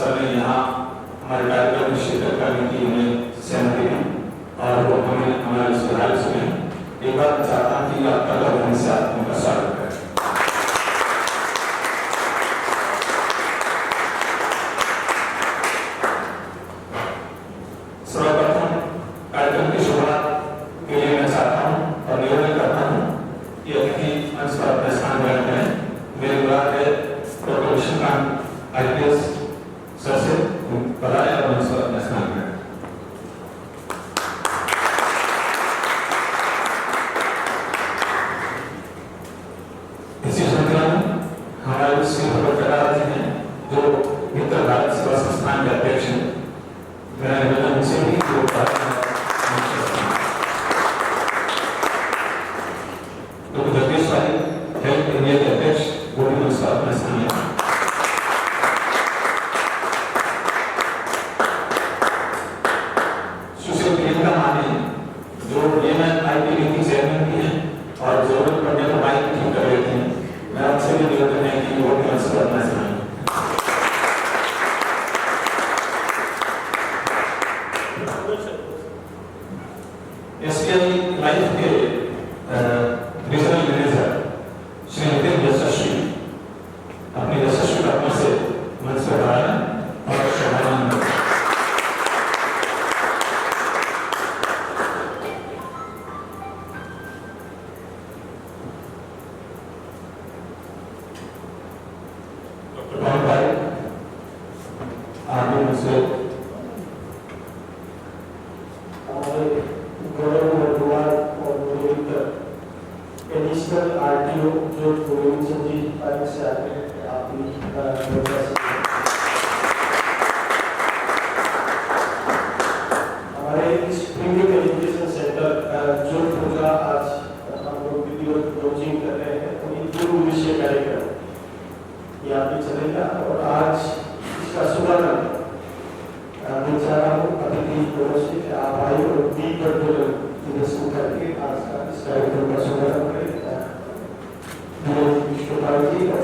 Sir ने यहाँ हमारे कार्यक्रम में शिरकत करने की हमें सहमति दी और वो हमें हमारे सुधार सुने। एक बात चाहता हूँ कि आपका लोगों से उनका स्वागत करें। सर्वप्रथम कार्यक्रम की शुरुआत के लिए मैं चाहता हूँ और निवेदन करता हूँ कि अतिथि मंच पर अपना स्थान ग्रहण करें। मेरे मुराद है डॉक्टर विष्णुकांत IPS सर से बताएं और मंच पर अपना स्थान ग्रहण। इसी श्रृंखला में हमारे श्री भगवत कटारा जी हैं जो मित्र भारत सेवा संस्थान के अध्यक्ष हैं। मेरा निवेदन उनसे भी जो जगदीशवारी हेल्थ इंडिया के अध्यक्ष वो भी मंच पर अपना स्थान है। सुशील प्रियंका माने जो IPD की चेयरमैन भी हैं और जरूरत पड़ने पर माइक ठीक कर लेते हैं। मैं आपसे भी निवेदन है कि वो भी मंच पर अपना स्थान है। SBI लाइफ के रीजनल मैनेजर श्री नितिन यशस्वी अपनी यशस्वी कर्मों से मंच पर आए और शोभायान करें। डॉक्टर पवन भाई आगे मुझसे एडिशनल RTO जो गोविंद सिंह जी पार्क से आते हैं आप भी हमारे इस प्रीमियम एजुकेशन सेंटर जोधपुर का आज हम लोग वीडियो लॉन्चिंग कर रहे हैं। तो ये 2 दिवसीय कार्यक्रम यहाँ पे चलेगा और आज इसका शुभारंभ मैं चाह रहा हूँ अतिथि दोनों से आप आए और दीप प्रज्वलन प्रदर्शन करके आज का इस कार्यक्रम का शुभारंभ करें। विष्णुपाल जी और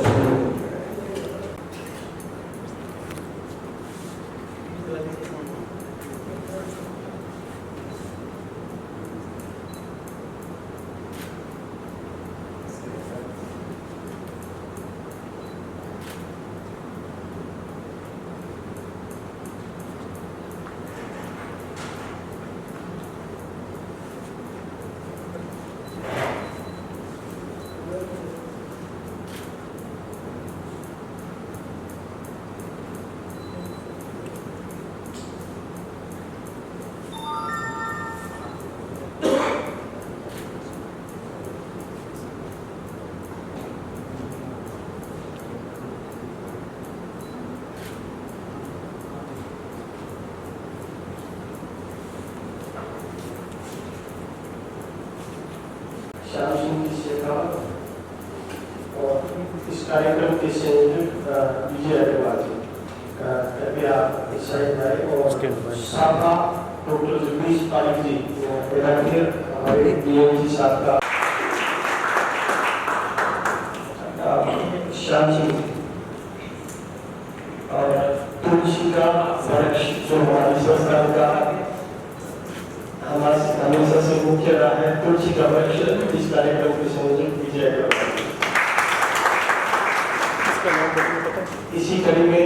श्याम सिंह जी शेखावत और इस कार्यक्रम के संयोजक विजय अग्रवाल जी कृपया इस साइड आए और साबका डॉक्टर जगदीश पारिक जी हमारे DMG साहब का श्याम सिंह और तुलसी का वृक्ष जो हमारी संस्थान का हमेशा से मुख्य रहा है। तुलसी का वृक्ष इस कार्यक्रम के संयोजक विजय अग्रवाल। इसी कड़ी में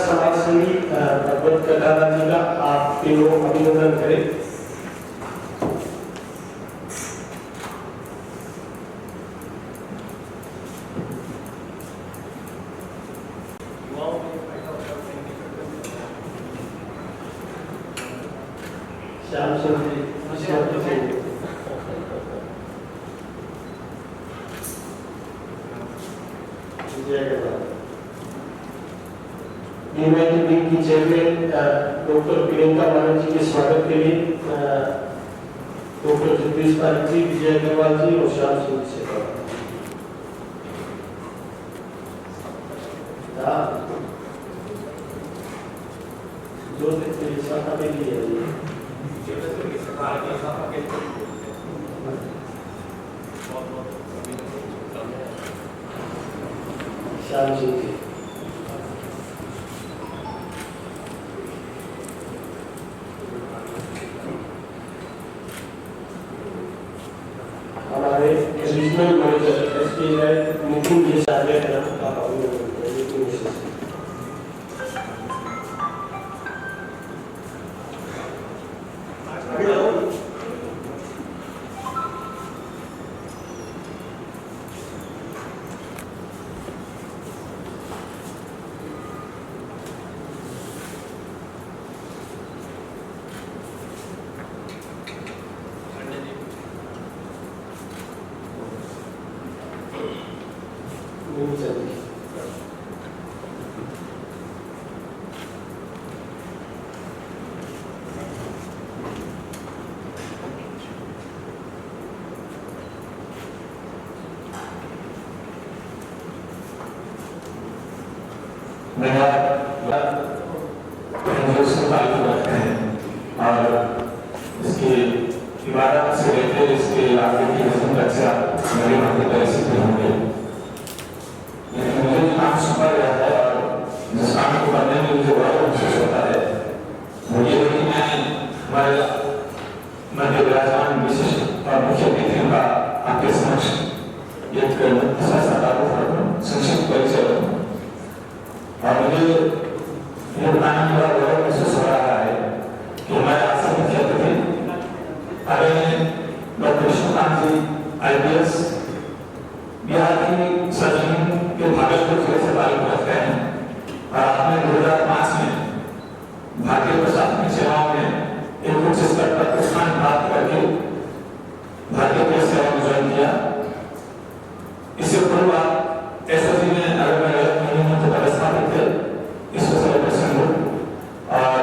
समाजसेवी भगवत कटारा जी का आप तीनों अभिनंदन करें। श्याम सिंह जी की चेयरमैन डॉक्टर प्रियंका मानव जी के स्वागत के लिए डॉक्टर जगदीश पारिक जी, विजय अग्रवाल जी और श्याम सिंह जी से जो सभा के लिए है श्याम जी की हमारे रीजनल मैनेजर एसपी है नितिन जी साहब का और इसकी इबादत से लेकर इसके आगे की रस्म तक से आप मेरे वहाँ की परिस्थिति होंगे। लेकिन मुझे जो नाम सुना गया है और जिस काम को करने में मुझे बड़ा महसूस होता है वो ये है कि मैं हमारे मध्य विराजमान विशिष्ट और मुख्य अतिथियों का आपके समक्ष एक संक्षिप्त परिचय दूं। और मुझे ये बताने में बड़ा गौरव महसूस हो रहा है कि हमारे आज से मुख्य अतिथि डॉक्टर विष्णुकांत जी IPS बिहार की सरजमीन के भागलपुर जिले से ताल्लुक रखते हैं और आपने 2005 में भारतीय प्रशासनिक सेवाओं में एक उच्च स्तर पर स्थान प्राप्त करके भारतीय पुलिस सेवा में ज्वाइन किया। इससे पूर्व आप SOG में अगर मैं गलत नहीं हूं तो पदस्थापित थे स्पेशल ऑपरेशन ग्रुप और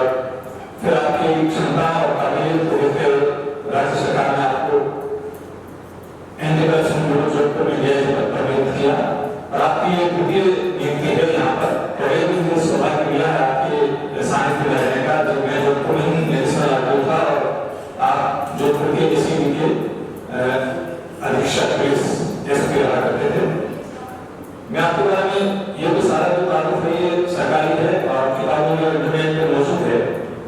फिर आपकी क्षमता और काबिलियत को देखकर राज्य सरकार ने आपको एंटी करप्शन ब्यूरो जोधपुर में DIG पद पर नियुक्त किया और आपकी ये द्वितीय नियुक्ति है यहाँ पर। और एक दिन मुझे सौभाग्य मिला है आपके सानिध्य में रहने का जब मैं जोधपुर में ही नेशनल आर्टिकल था और आप जोधपुर के SCB के अधीक्षक पुलिस SP रहा करते थे। मैं आपके बारे में ये भी सारा जो तारुफ है ये सरकारी है और किताबों में इंटरनेट पे मौजूद है।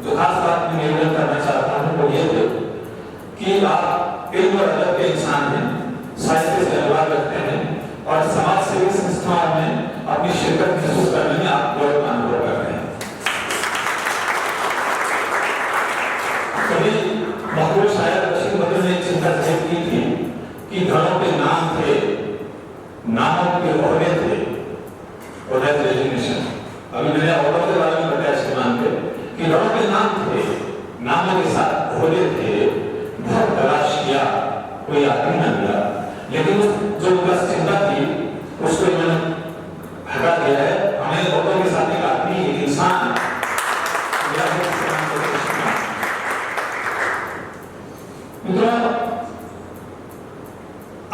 जो खास बात मैं निवेदन करना चाहता हूँ वो ये है कि आप इल्म और अदब के इंसान हैं, साहित्य से अनुराग रखते हैं और समाज सेवी संस्थाओं में अपनी शिरकत महसूस करने में आप गौरव का अनुभव कर रहे हैं। कभी मकबूल शायर बशीर बद्र ने चिंता जाहिर की थी कि घरों के नाम थे, नामों के ओहदे थे, अभी मैंने ओहदों के बारे में बताया श्रीमान के कि घरों के नाम थे, नामों के साथ ओहदे थे, बहुत तलाश किया कोई आदमी न मिला, लेकिन जो उनका चिंता थी उसको इन्होंने हटा दिया है। हमें ओहदों के साथ एक आदमी, एक इंसान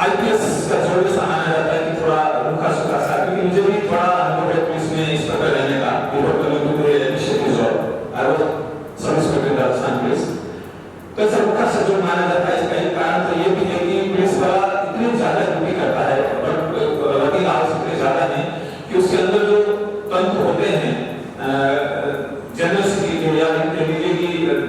IPS का जोड़ माना जाता है कि थोड़ा रूखा सूखा सा, क्योंकि मुझे भी थोड़ा अनुभव है पुलिस में इस प्रकार रहने का। तो ऐसा रूखा सा जोड़ माना जाता है। इसका एक कारण तो ये भी है कि पुलिस वाला इतनी ज्यादा ड्यूटी करता है और वकील आवश्यक इतने ज्यादा है कि उसके अंदर जो तंत्र होते हैं जनरल के या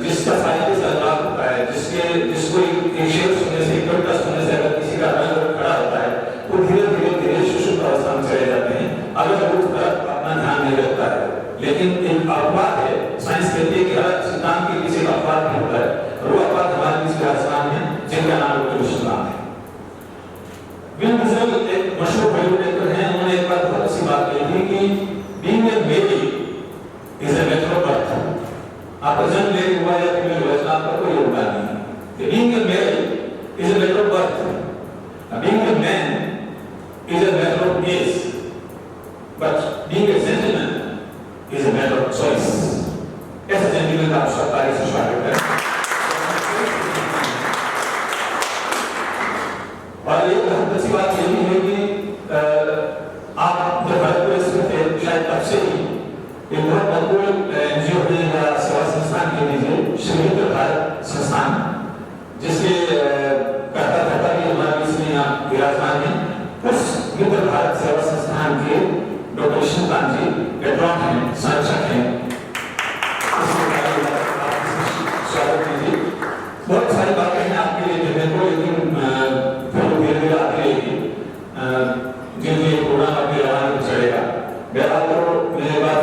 जिसका साहित्य से अनुराग होता है, जिसको एक शेर सुनने से, एक कविता सुनने से अगर किसी का रंग खड़ा होता है वो धीरे धीरे सुषुप्त अवस्था में चले जाते हैं अगर वो तरफ अपना ध्यान नहीं रखता है। लेकिन एक अपवाद है, साइंस कहती है कि हर सिद्धांत के पीछे अपवाद भी होता है और वो अपवाद हमारे बीच विराजमान है जिनका नाम डॉक्टर विष्णुकांत है। विन डीजल एक मशहूर बॉलीवुड एक्टर हैं, उन्होंने एक बार बहुत अच्छी बात कही थी कि being a baby is a matter of birth. आपका जन्म लेट हुआ या फीमेल हुआ इसका आपका कोई योगदान नहीं है। Being a male is a matter of birth, being a man is a matter of age, but being a gentleman is a matter of choice. ऐसे जेंटलमैन का आप तारीफ से स्वागत करें। और एक बहुत अच्छी बात ये भी है कि आप जब भारत में थे शायद तब से ही एक बहुत महत्वपूर्ण एनजीओ है या सेवा संस्थान के लीजिए श्री मित्र भारत संस्थान, जिसके कर्ता भी हमारे बीच में यहाँ विराजमान है। उस मित्र भारत सेवा संस्थान के डॉक्टर विष्णुकांत जी पेट्रॉन हैं, संरक्षक हैं। स्वागत कीजिए। बहुत सारी बातें हैं आपके लिए कहने को, लेकिन फिर धीरे-धीरे आती रहेगी जिनमें ये प्रोग्राम आपके रवाना चलेगा। बहरहाल तो मेरे बात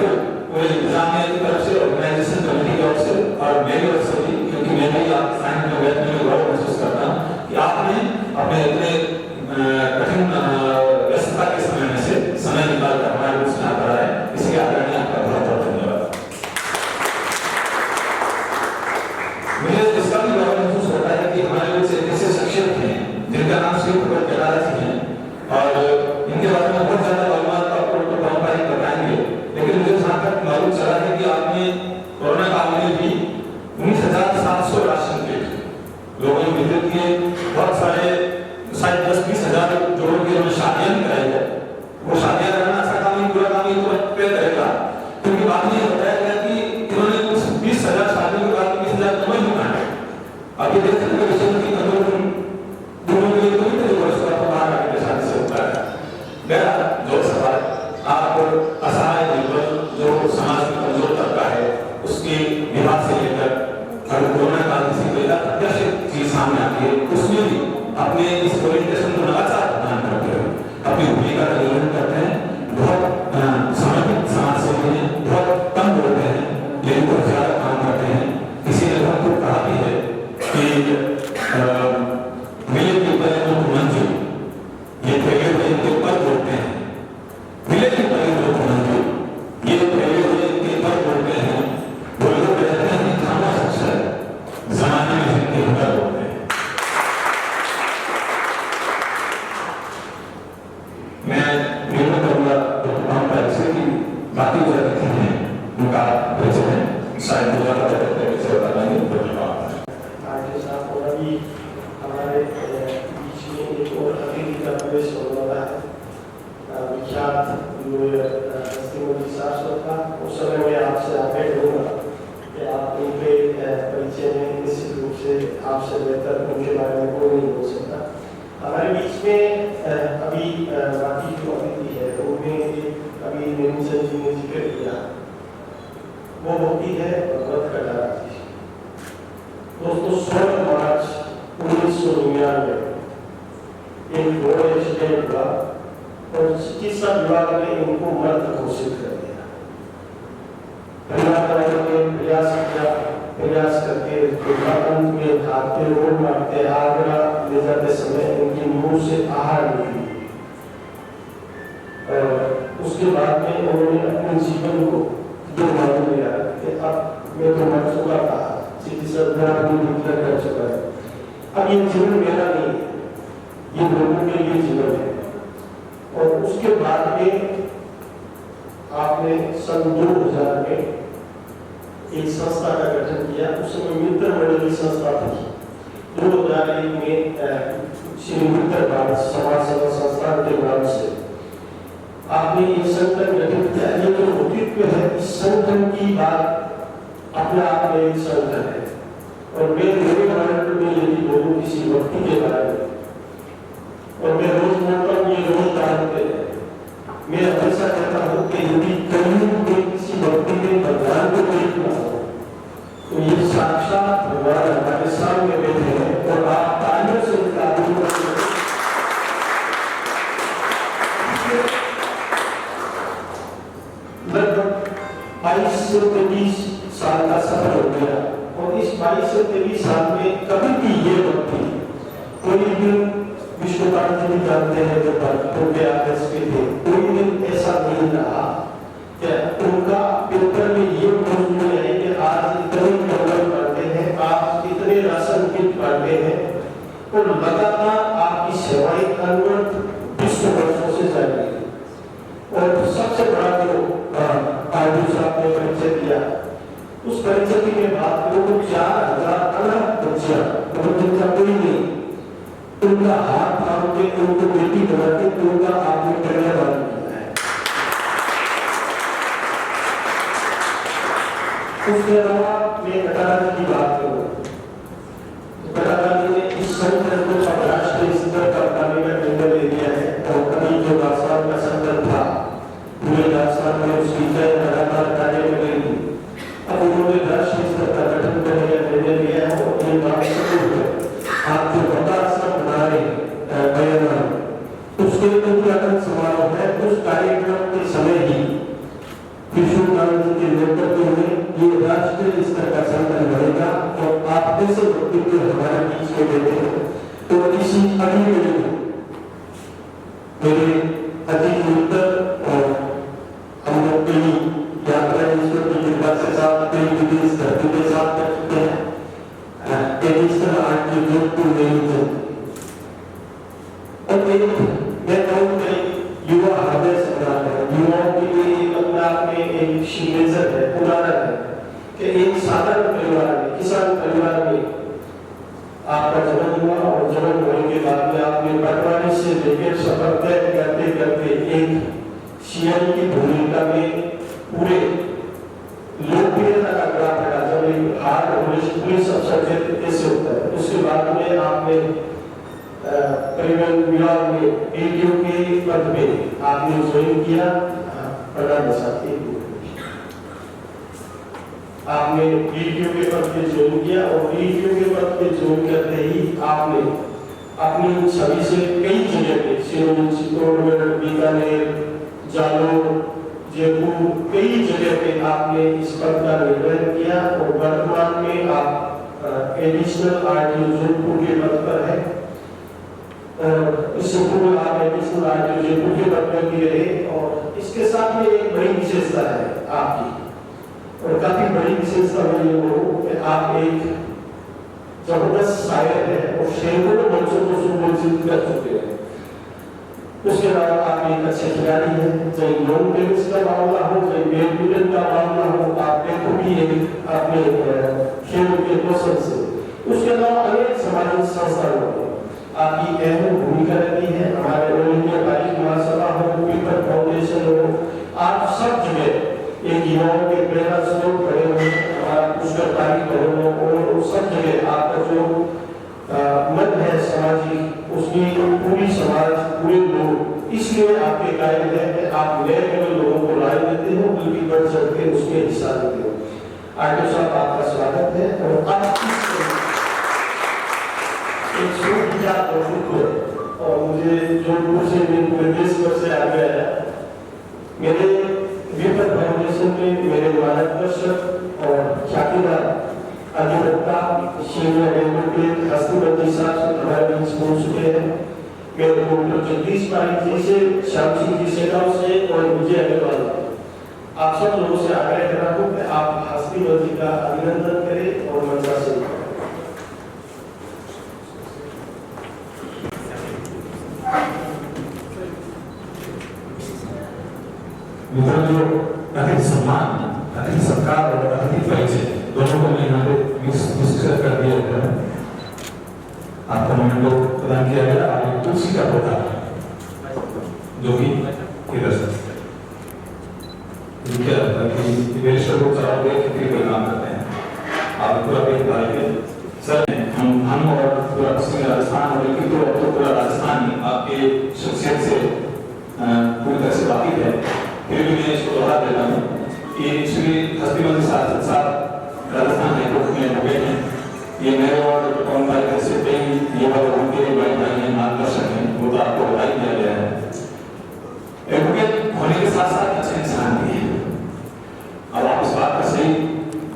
पूरे इंतजामिया की तरफ से, ऑर्गेनाइजेशन कमेटी की ओर से और मेरी ओर से भी, क्योंकि मैं भी आप साइन में बैठने में गौरव महसूस करता हूँ कि आपने अपने इतने कठिन व्यस्तता के समय में से समय निकालकर हमारे बीच में आता है, इसके आदरणीय आपका बहुत बहुत धन्यवाद। मुझे इसका भी गौरव महसूस होता है कि हमारे बीच एक ऐसे शख्सियत हैं जिनका नाम श्री भगत केदार जी है, और इनके बारे में बहुत ज्यादा मालूमात आपको पारंपरिक बताएंगे, लेकिन मुझे जहाँ तक मालूम चला है कि आपने कोरोना काल में भी 19,700 राशन किट लोगों ने वितरित किए। बहुत सारे शायद 10-20 हजार जोड़ों की उन्होंने शादियां भी कराई है। वो शादियां कराना अच्छा काम नहीं, पूरा काम ही तो पे करेगा, क्योंकि बाद में बताया गया कि इन्होंने कुछ 20,000 शादियों के बाद 20,000 कमाई भी बनाए। अब ये देखते हैं विषय की कंट्रोल दोनों के लिए तो नहीं जो इसका तो बाहर आके शादी से होता है। मेरा जो सवाल आप असहाय निर्बल जो समाज में कमजोर तबका है उसके विवाह से लेकर अगर कोरोना काल किसी को अप्रत्याशित चीज सामने आती है, उसमें भी अपने इस ओरिएंटेशन को लगातार प्रदान करते हैं, अपनी भूमिका का निर्वहन करते हैं। बहुत समर्पित समाज सेवी हैं, बहुत कम बोलते हैं लेकिन बहुत ज्यादा काम करते हैं। किसी ने बहुत कहा भी है कि मिले के परिंदों को मंजूर, ये फैले हुए इनके पर बोलते हैं। मिले के परिंदों को मंजूर, ये फैले हुए इनके पर बोलते हैं। वो लोग कहते हैं कि खामोश अक्षर जमाने में जिनके हुनर बोलते हैं। मैं निर्णय करूंगा कि बाकी जो अतिथि हैं उनका परिचय है, शायद वो ज्यादा बेहतर से बताएंगे। हमारे बीच में एक और अतिथि का प्रवेश होने वाला है, विख्यात श्रीमती शाश्वत का। उस समय में आपसे आग्रह करूँगा कि आप उनके परिचय में निश्चित रूप से आपसे बेहतर उनके बारे में कोई नहीं बोल सकता। हमारे बीच में अभी बाकी जो अतिथि है उनमें अभी निरंजन जी ने जिक्र किया, वो होती है भगवत कटारा जी। दोस्तों 16 मार्च 1999 एक रोड एक्सीडेंट हुआ और चिकित्सा विभाग ने इनको मृत घोषित कर दिया। परिवार वालों ने प्रयास करके दुर्घटना में भागते रोड मारते आगरा ले जाते समय इनकी मुंह से आहार निकली और उसके बाद में उन्होंने अपने जीवन को जो मालूम लिया कि अब मैं तो मर चुका था, चिकित्सा विभाग ने डिक्लेयर कर चुका है, अब ये जीवन मेरा नहीं, ये लोगों के लिए जीवन है। और उसके बाद में आपने सन 2000 में एक संस्था का गठन किया। उस समय मित्र मंडली संस्था थी। 2001 में श्री मित्र भारत समाज सेवा संस्थान के नाम से आपने ये संगठन गठित किया। ये जो व्यक्तित्व है इस संगठन की बात अपने आप में एक संगठन है। और मैं मेरे बारे में यदि बोलूं किसी व्यक्ति के बारे में, और मैं रोज बोलता हूँ, ये रोज जानते हैं, मैं हमेशा कहता हूँ कि यदि कहीं में किसी व्यक्ति में भगवान को देखना हो तो ये साक्षात भगवान हमारे सामने बैठे हैं और आप तालियों से लगभग 22 से 23 साल का सफर हो गया। और इस 22 से 23 साल में कभी भी ये व्यक्ति कोई दिन विष्णुकांत जी जानते हैं जो भक्तों के आदर्श के थे, कोई दिन ऐसा नहीं रहा कि उनका पेपर में ये मौजूद है कि आज इतने कलम पढ़ते हैं, आज इतने राशन किट पढ़ते हैं और लगातार आपकी सेवाएं अनवरत विश्व वर्षों से जारी है। और सबसे बड़ा जो आदमी साहब ने परिचय दिया, उस परिचय की मैं बात करूं तो 4,000 अलग बच्चियां, जिनका कोई नहीं, उनका हाथ थाम के उनको बेटी बना के उनका आपने कन्यादान किया है। उसके अलावा मैं कटारा की बात करूँ, कटारा ने इस संगठन को राष्ट्रीय स्तर पर करने का निर्णय ले लिया है और कभी जो राजस्थान का संगठन था पूरे राजस्थान में उसकी जय लगातार कार्य कर रही थी। अब उन्होंने राष्ट्रीय स्तर का गठन करने का निर्णय लिया है और ये बात आप जो 50 बना रहे हैं उसके उद्घाटन समारोह है। उस कार्यक्रम के समय ही किशोर गांधी के नेतृत्व में ये राष्ट्रीय स्तर का संगठन बनेगा और आप जैसे व्यक्ति हमारे बीच में देते हैं तो इसी अगली में मेरे अजीत मित्र और हम लोग कई यात्रा ईश्वर की कृपा से साथ कई विदेश धरती के साथ कर चुके हैं। एडिशनल आर्ट जोधपुर में और एक मैं कहूँ कि युवा हृदय सम्राट है। युवाओं के लिए अपने आप में एक शीमेजर है, उदाहरण है कि एक साधारण परिवार में, किसान परिवार में आपका जन्म हुआ और जन्म होने के बाद में आपने पटवारी से लेकर सफर तय करते करते एक सीएम की भूमिका में पूरे लोकप्रियता का ग्राफ है। जब एक हार्ड पुलिस अफसर कैसे होता है, उसके बाद में आपने परिवहन विभाग में एडीओ के पद पे आपने ज्वाइन किया। आपने एडीओ के पद पे ज्वाइन किया और एडीओ के पद पे ज्वाइन करते ही आपने अपनी छवि से कई जगह पे सिरोही, चित्तौड़गढ़, बीकानेर, जालौर, जयपुर कई जगह पे आपने इस पद का निर्वहन किया और वर्तमान में आप एडिशनल आरटीओ जोधपुर के पद पर है। और इससे पूर्व आप एडिशनल आरटीओ जोधपुर के पद पर भी रहे और इसके साथ में एक बड़ी विशेषता है आपकी और काफी बड़ी विशेषता मैं ये बोलूं कि आप एक जबरदस्त शायर है और सैकड़ों मंचों को सुपरिचित कर चुके हैं। उसके अलावा आप एक अच्छे खिलाड़ी हैं, चाहे लॉन्ग टेनिस का मामला हो, चाहे बैडमिंटन का मामला हो, आप देखो भी एक अपने खेल के कौशल से। उसके अलावा अनेक सामाजिक संस्थानों में आपकी अहम भूमिका रहती है। हमारे ऑल इंडिया बालिक महासभा हो, पीपल फाउंडेशन हो, आप सब जगह एक युवाओं के प्रेरणा स्रोत बने हुए हैं। हमारा पुष्कर तारीख बने हुए और सब जगह आपका जो मन है सामाजिक, उसकी पूरी समाज, पूरे लोग इसलिए आपके कायल है कि आप नए नए लोगों को राय देते हो, बल्कि बढ़ चढ़ के उसमें हिस्सा लेते हो। आरटीओ साहब आपका स्वागत है और आप एक छोटी बात और मुझे जोधपुर से पूरे देश भर से आ गया है। मेरे पीपल फाउंडेशन में मेरे मार्गदर्शक और ख्यातिदार अधिवक्ता सीनियर एडवोकेट हस्तीपति साहब हमारे बीच पहुंच चुके हैं। मेरे डॉक्टर जगदीश पारिक जी से, श्याम सिंह जी सेगांव से और विजय अग्रवाल, आप सब लोगों से आग्रह कर रहा हूँ कि आप हस्तीपति जी का अभिनंदन करें और मंचा से मित्रों जो अतिथि सम्मान, अतिथि सत्कार और अतिथि परिचय दोनों को मैं यहाँ पे विस्तृत कर दिया गया है। आपको मोमेंटो प्रदान किया गया। आप एक तुलसी का पौधा जो कि इधर से क्या को चलाओगे खेती कोई काम करते हैं, आप पूरा पेट डालेंगे। सर हम और पूरा पश्चिमी राजस्थान और तो पूरा राजस्थान ही आपके शख्सियत से पूरी तरह से वाकिफ है। फिर भी मैं इसको दोहरा देता हूँ कि श्री हस्तीपति साहब राजस्थान हाईकोर्ट में एडवोकेट हैं। ये मेरे और कौन भाई जैसे कई युवा लोगों के बड़े भाई हैं, मार्गदर्शक हैं, वो तो आपको बता ही दिया गया है। एडवोकेट होने के साथ साथ अच्छे इंसान भी हैं। अब आप इस बात का सही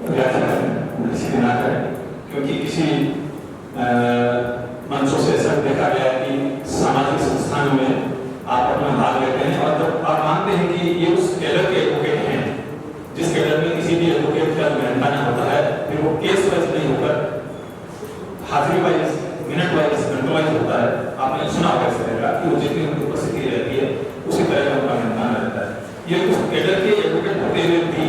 व्याख्या करें, किसी भी ना करें, क्योंकि किसी मंचों से ऐसा देखा गया है कि सामाजिक संस्थानों में आप अपना भाग लेते हैं और जब आप मानते हैं कि ये उस कैडर के एडवोकेट हैं जिस कैडर में किसी भी एडवोकेट का मेहनताना होता है, फिर वो केस वाइज नहीं होकर हाजिरी वाइज, मिनट वाइज, घंटों वाइज होता है। आपने सुना होगा इस तरह का कि वो जितनी उनकी उपस्थिति रहती है उसी तरह का उनका मेहनताना रहता है। ये उस कैडर के एडवोकेट होते हुए भी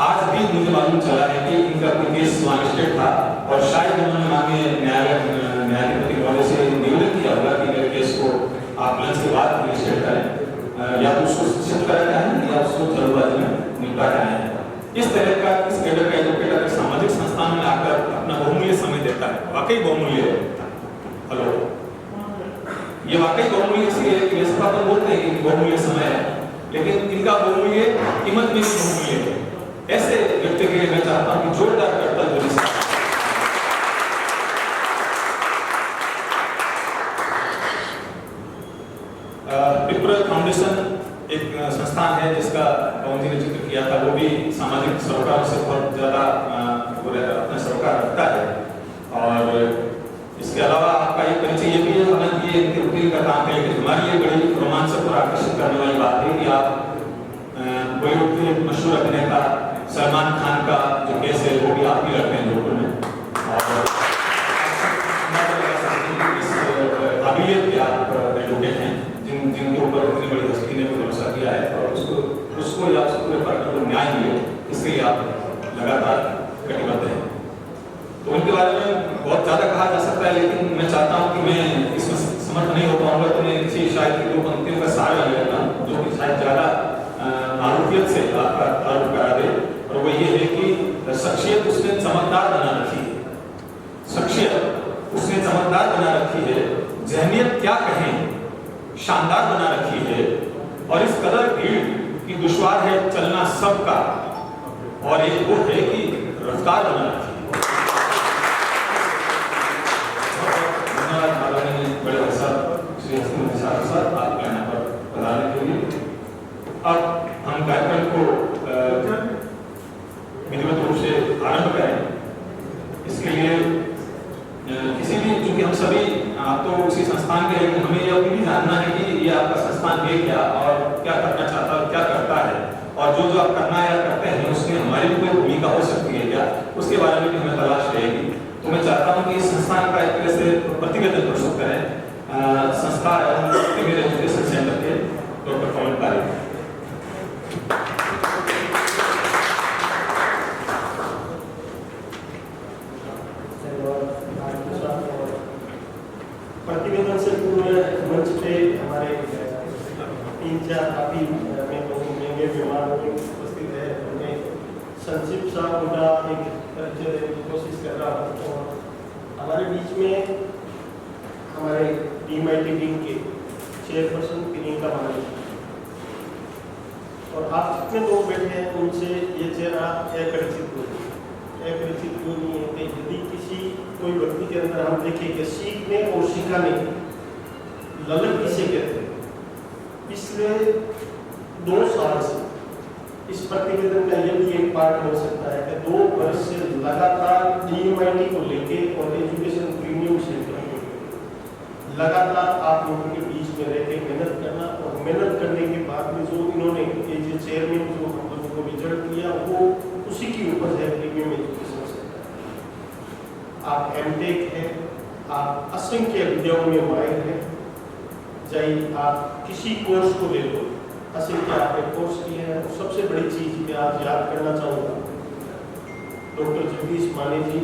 आज भी मुझे मालूम चला है कि इनका कोई केस माजिस्ट्रेट था और शायद उन्होंने माननीय न्यायाधिपति महोदय से निवेदन किया होगा कि मेरे केस को आप लंच के बाद रजिस्टर करें, या तो उसको शिफ्ट करा जाए या उसको जल्दबाजी में निपटा जाए। इस तरह का इस कैडर का वाकई बहुमूल्य है। हेलो, ये वाकई बहुमूल्य इसलिए कि वैसे तो अपन बोलते हैं कि बहुमूल्य समय है, लेकिन इनका बहुमूल्य कीमत में बहुमूल्य है। ऐसे व्यक्ति के लिए मैं चाहता हूँ कि जोरदार करतल ध्वनि से विप्र फाउंडेशन एक संस्थान है जिसका पवन जी ने जिक्र किया था। वो भी सामाजिक सरोकारों से बहुत ज्यादा अपना सरोकार रखता है। और इसके अलावा आपका ये परिचय ये भी है, हालांकि ये इनके रूटीन का काम है, लेकिन हमारी ये बड़ी रोमांचक और आकर्षित करने वाली बात है कि आप बॉलीवुड के मशहूर अभिनेता सलमान खान का जो केस है वो भी आप ही लड़ते हैं जोधपुर में। और इस काबिलियत के आप एडवोकेट हैं जिनके ऊपर इतनी बड़ी हस्ती ने भरोसा किया है और उसको या उसको न्याय मिले, इसलिए आप लगातार कटिबद्ध हैं। तो उनके बारे में बहुत ज़्यादा कहा जा सकता है, लेकिन मैं चाहता हूं कि मैं इसमें समर्थ नहीं हो पाऊंगा, तो मैं किसी शायद की दो पंक्तियों का सहारा ले लेता हूं जो कि शायद ज़्यादा मारूफियत से आपका ताल्लुक करा दे। और वो ये है कि शख्सियत उसने चमकदार बना रखी है, शख्सियत उसने चमकदार बना रखी है, जहनियत क्या कहें शानदार बना रखी है, और इस कदर भीड़ की दुश्वार है चलना सबका, और एक वो है कि रफ्तार बना रखी है। बड़े अवसर श्री हसमुख साहब आपके यहाँ पर बताने के लिए अब हम कार्यक्रम को विधिवत रूप से आरंभ करें। इसके लिए किसी भी, चूंकि हम सभी आप तो उसी संस्थान के, लेकिन हमें यह भी जानना है कि ये आपका संस्थान है क्या और क्या करना चाहता है, क्या करता है, और जो आप करना या करते हैं उसमें हमारी भी कोई भूमिका हो सकती है क्या, उसके बारे में भी हमें तलाश रहेगी। तो मैं चाहता हूं कि इस संस्थान का एक तरह से प्रतिवेदन प्रस्तुत करें संस्था एवं प्रीमियर एजुकेशन सेंटर के डॉक्टर पवन पारिक। प्रतिवेदन से पूरे मंच पे हमारे 3-4 काफी महंगे मेहमान उपस्थित है। उन्हें संक्षिप्त सा उनका एक परिचय देने की कोशिश कर रहा हूँ। और हमारे बीच में हमारे DMIT टीम के चेयरपर्सन प्रियंका मानी, और आप जितने लोग बैठे हैं उनसे ये चेहरा अपरिचित नहीं है कि यदि किसी कोई व्यक्ति के अंदर हम देखें कि सीखने और सिखाने ललक किसे कहते हैं, पिछले 2 साल से इस प्रतिवेदन का यह भी एक पार्ट हो सकता है कि 2 वर्ष से लगातार DMIT को लेके और एजुकेशन प्रीमियम सेंटर को लगातार आप लोगों के बीच में रहकर मेहनत करना, और मेहनत करने के बाद में जो इन्होंने जो चेयरमैन जो हम लोगों को रिजल्ट दिया वो उसी की ऊपर है प्रीमियम एजुकेशन सेंटर। आप MTech हैं, आप असंख्य विद्याओं में माहिर हैं, चाहे आप किसी कोर्स को ले लो, असंख्य आपने कोर्स किए हैं। सबसे बड़ी चीज मैं आज याद करना चाहूँगा डॉक्टर जगदीश माने जी,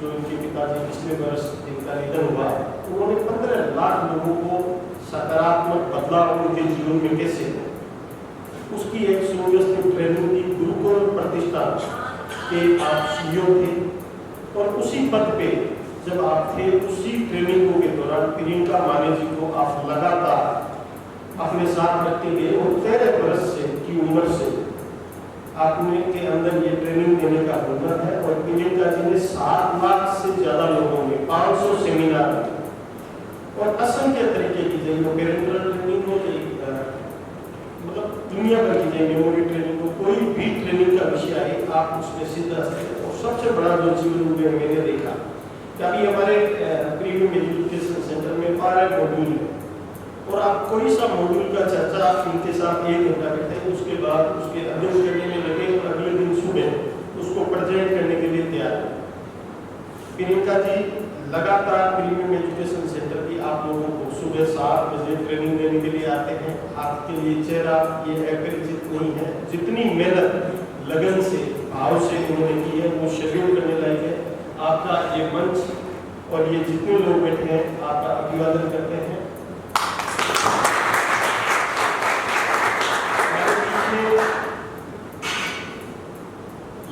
जो इनके पिताजी पिछले वर्ष जिनका निधन हुआ, उन्होंने 15 लाख लोगों को सकारात्मक बदलाव उनके जीवन में कैसे हो, उसकी एक सुव्यवस्थित ट्रेनिंग की गुरुकुल प्रतिष्ठान के आप CEO थे। और उसी पद पे जब आप थे, उसी ट्रेनिंगों के दौरान प्रियंका माने जी को आप लगातार अपने साथ रखते गए, और 13 वर्ष से की उम्र से आपने के अंदर ये ट्रेनिंग देने का हुनर है। और प्रियंका जी ने 7 लाख से ज्यादा लोगों में 500 सेमिनार और असंख्य तरीके की जो पेरेंटल ट्रेनिंग हो, मतलब दुनिया भर की जो मेमोरी ट्रेनिंग हो, कोई भी ट्रेनिंग का विषय है आप उसमें सीधा से। और सबसे बड़ा जो जीवन में मैंने देखा कि अभी हमारे प्रीमियम एजुकेशन सेंटर में 12 मॉड्यूल है, और आप कोई सा मॉड्यूल का चर्चा इनके साथ 1 घंटा करते हैं, उसके बाद उसके अध्ययन करने में लगे और अगले दिन सुबह उसको प्रेजेंट करने के लिए तैयार है। प्रियंका जी लगातार प्रीमियम एजुकेशन सेंटर की आप लोगों को सुबह 7 बजे ट्रेनिंग देने के लिए आते हैं। आपके लिए चेहरा ये अपरिचित नहीं है, जितनी मेहनत लगन से भाव से उन्होंने की है वो शेड्यूल करने लायक है। आपका ये मंच और ये जितने लोग बैठे हैं आपका अभिवादन करते हैं।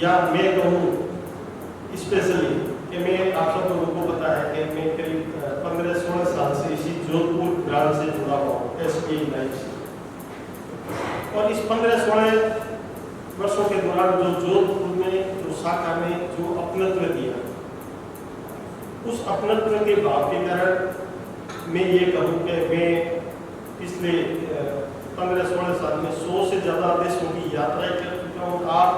या मैं कहूँ स्पेशली कि मैं आप सब लोगों को पता है कि मैं करीब 15-16 साल से इसी जोधपुर ब्रांच से जुड़ा हुआ हूँ SBI लाइफ से। और इस 15-16 वर्षों के दौरान जो जोधपुर में जो शाखा ने जो अपनत्व दिया, उस अपनत्व के भाव के कारण मैं ये कहूँ कि मैं पिछले 15-16 साल में 100 से ज़्यादा देशों की यात्राएं कर चुका हूँ। आप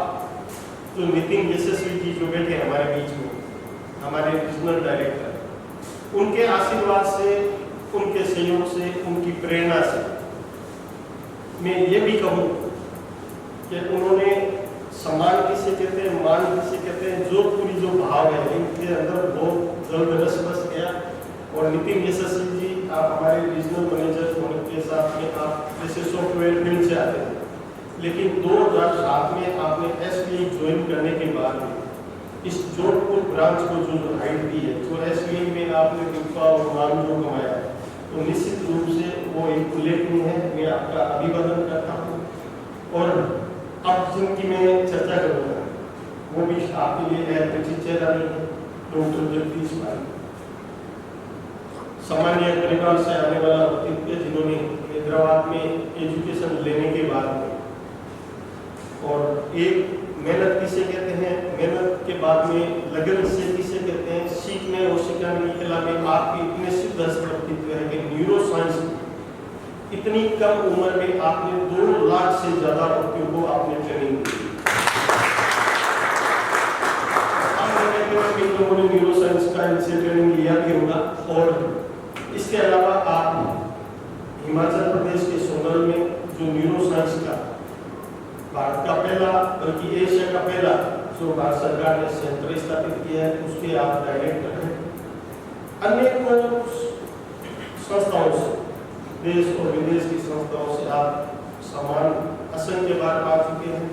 जो नितिन यशस्वी जी जो बैठे हमारे बीच में, हमारे रीजनल डायरेक्टर, उनके आशीर्वाद से, उनके सहयोग से, उनकी प्रेरणा से मैं ये भी कहूँ कि उन्होंने सम्मान किसे कहते हैं, मान किसे कहते हैं, जो पूरी जो भाव है इनके अंदर बहुत जल्द रस बस गया। और नितिन यशस्वी जी, आप हमारे रीजनल मैनेजर होने के साथ में आप जैसे सॉफ्टवेयर फील्ड से आते हैं, लेकिन 2007 में आपने SBI ज्वाइन करने के बाद इस जोधपुर ब्रांच को जो हाइट दी है, जो SBI में आपने रुतबा और नाम जो कमाया है, तो निश्चित रूप से वो एक उल्लेखनीय है। मैं आपका अभिवादन करता हूँ। और अब जिनकी मैं चर्चा करूँगा वो भी आपके लिए परिचित चेहरा नहीं है, डॉक्टर जगदीश पाल, सामान्य परिवार से आने वाला व्यक्ति, जिन्होंने हैदराबाद में एजुकेशन लेने के बाद में, और एक मेहनत किसे कहते हैं, मेहनत के बाद में लगन से किसे कहते हैं, सीखने और सिखाने की कला में आपकी इतने सिद्ध व्यक्तित्व है कि न्यूरो साइंस इतनी कम उम्र में आपने 2 लाख से ज्यादा व्यक्तियों को आपने ट्रेनिंग दी। इन लोगों ने न्यूरो साइंस का इनसे ट्रेनिंग लिया भी होगा। और इसके अलावा आप हिमाचल प्रदेश के सोनल में जो न्यूरो साइंस का भारत का पहला, बल्कि एशिया का पहला जो भारत सरकार ने सेंटर स्थापित किया है, उसके आप डायरेक्टर हैं। अनेकों संस्थाओं से, देश और विदेश की संस्थाओं से आप सम्मान असंख्य बार पा चुके हैं।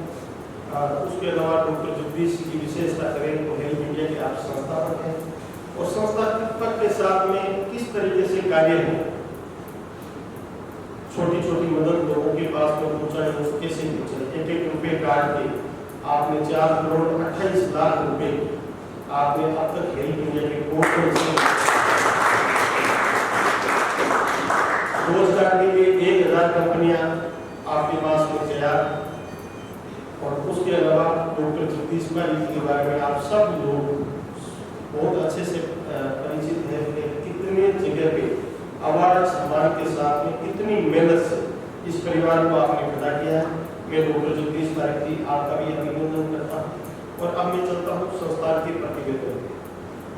उसके अलावा डॉक्टर जगदीश की विशेषता करें तो हेल्प इंडिया के आप संस्थापक हैं, और संस्थापक के साथ में किस तरीके से कार्य है, छोटी छोटी मदद लोगों के पास में पहुंचाए, वो कैसे पहुंचाए, 1-1 रुपये काट के आपने 4 करोड़ 28 लाख रुपए आपने अब तक हेल्प इंडिया के पोर्टल से रोजगार के लिए 1000 कंपनियां आपके पास में तैयार। और उसके अलावा डॉक्टर जगदीश पाल के बारे में आप सब लोग बहुत अच्छे से परिचित हैं कि कितने जगह पे अवार्ड सम्मान के साथ में कितनी मेहनत से इस परिवार को आपने पैदा किया है। मैं डॉक्टर जगदीश पाल जी आपका भी अभिनंदन करता हूँ। और अब मैं चलता हूँ संस्थान के प्रतिवेदन,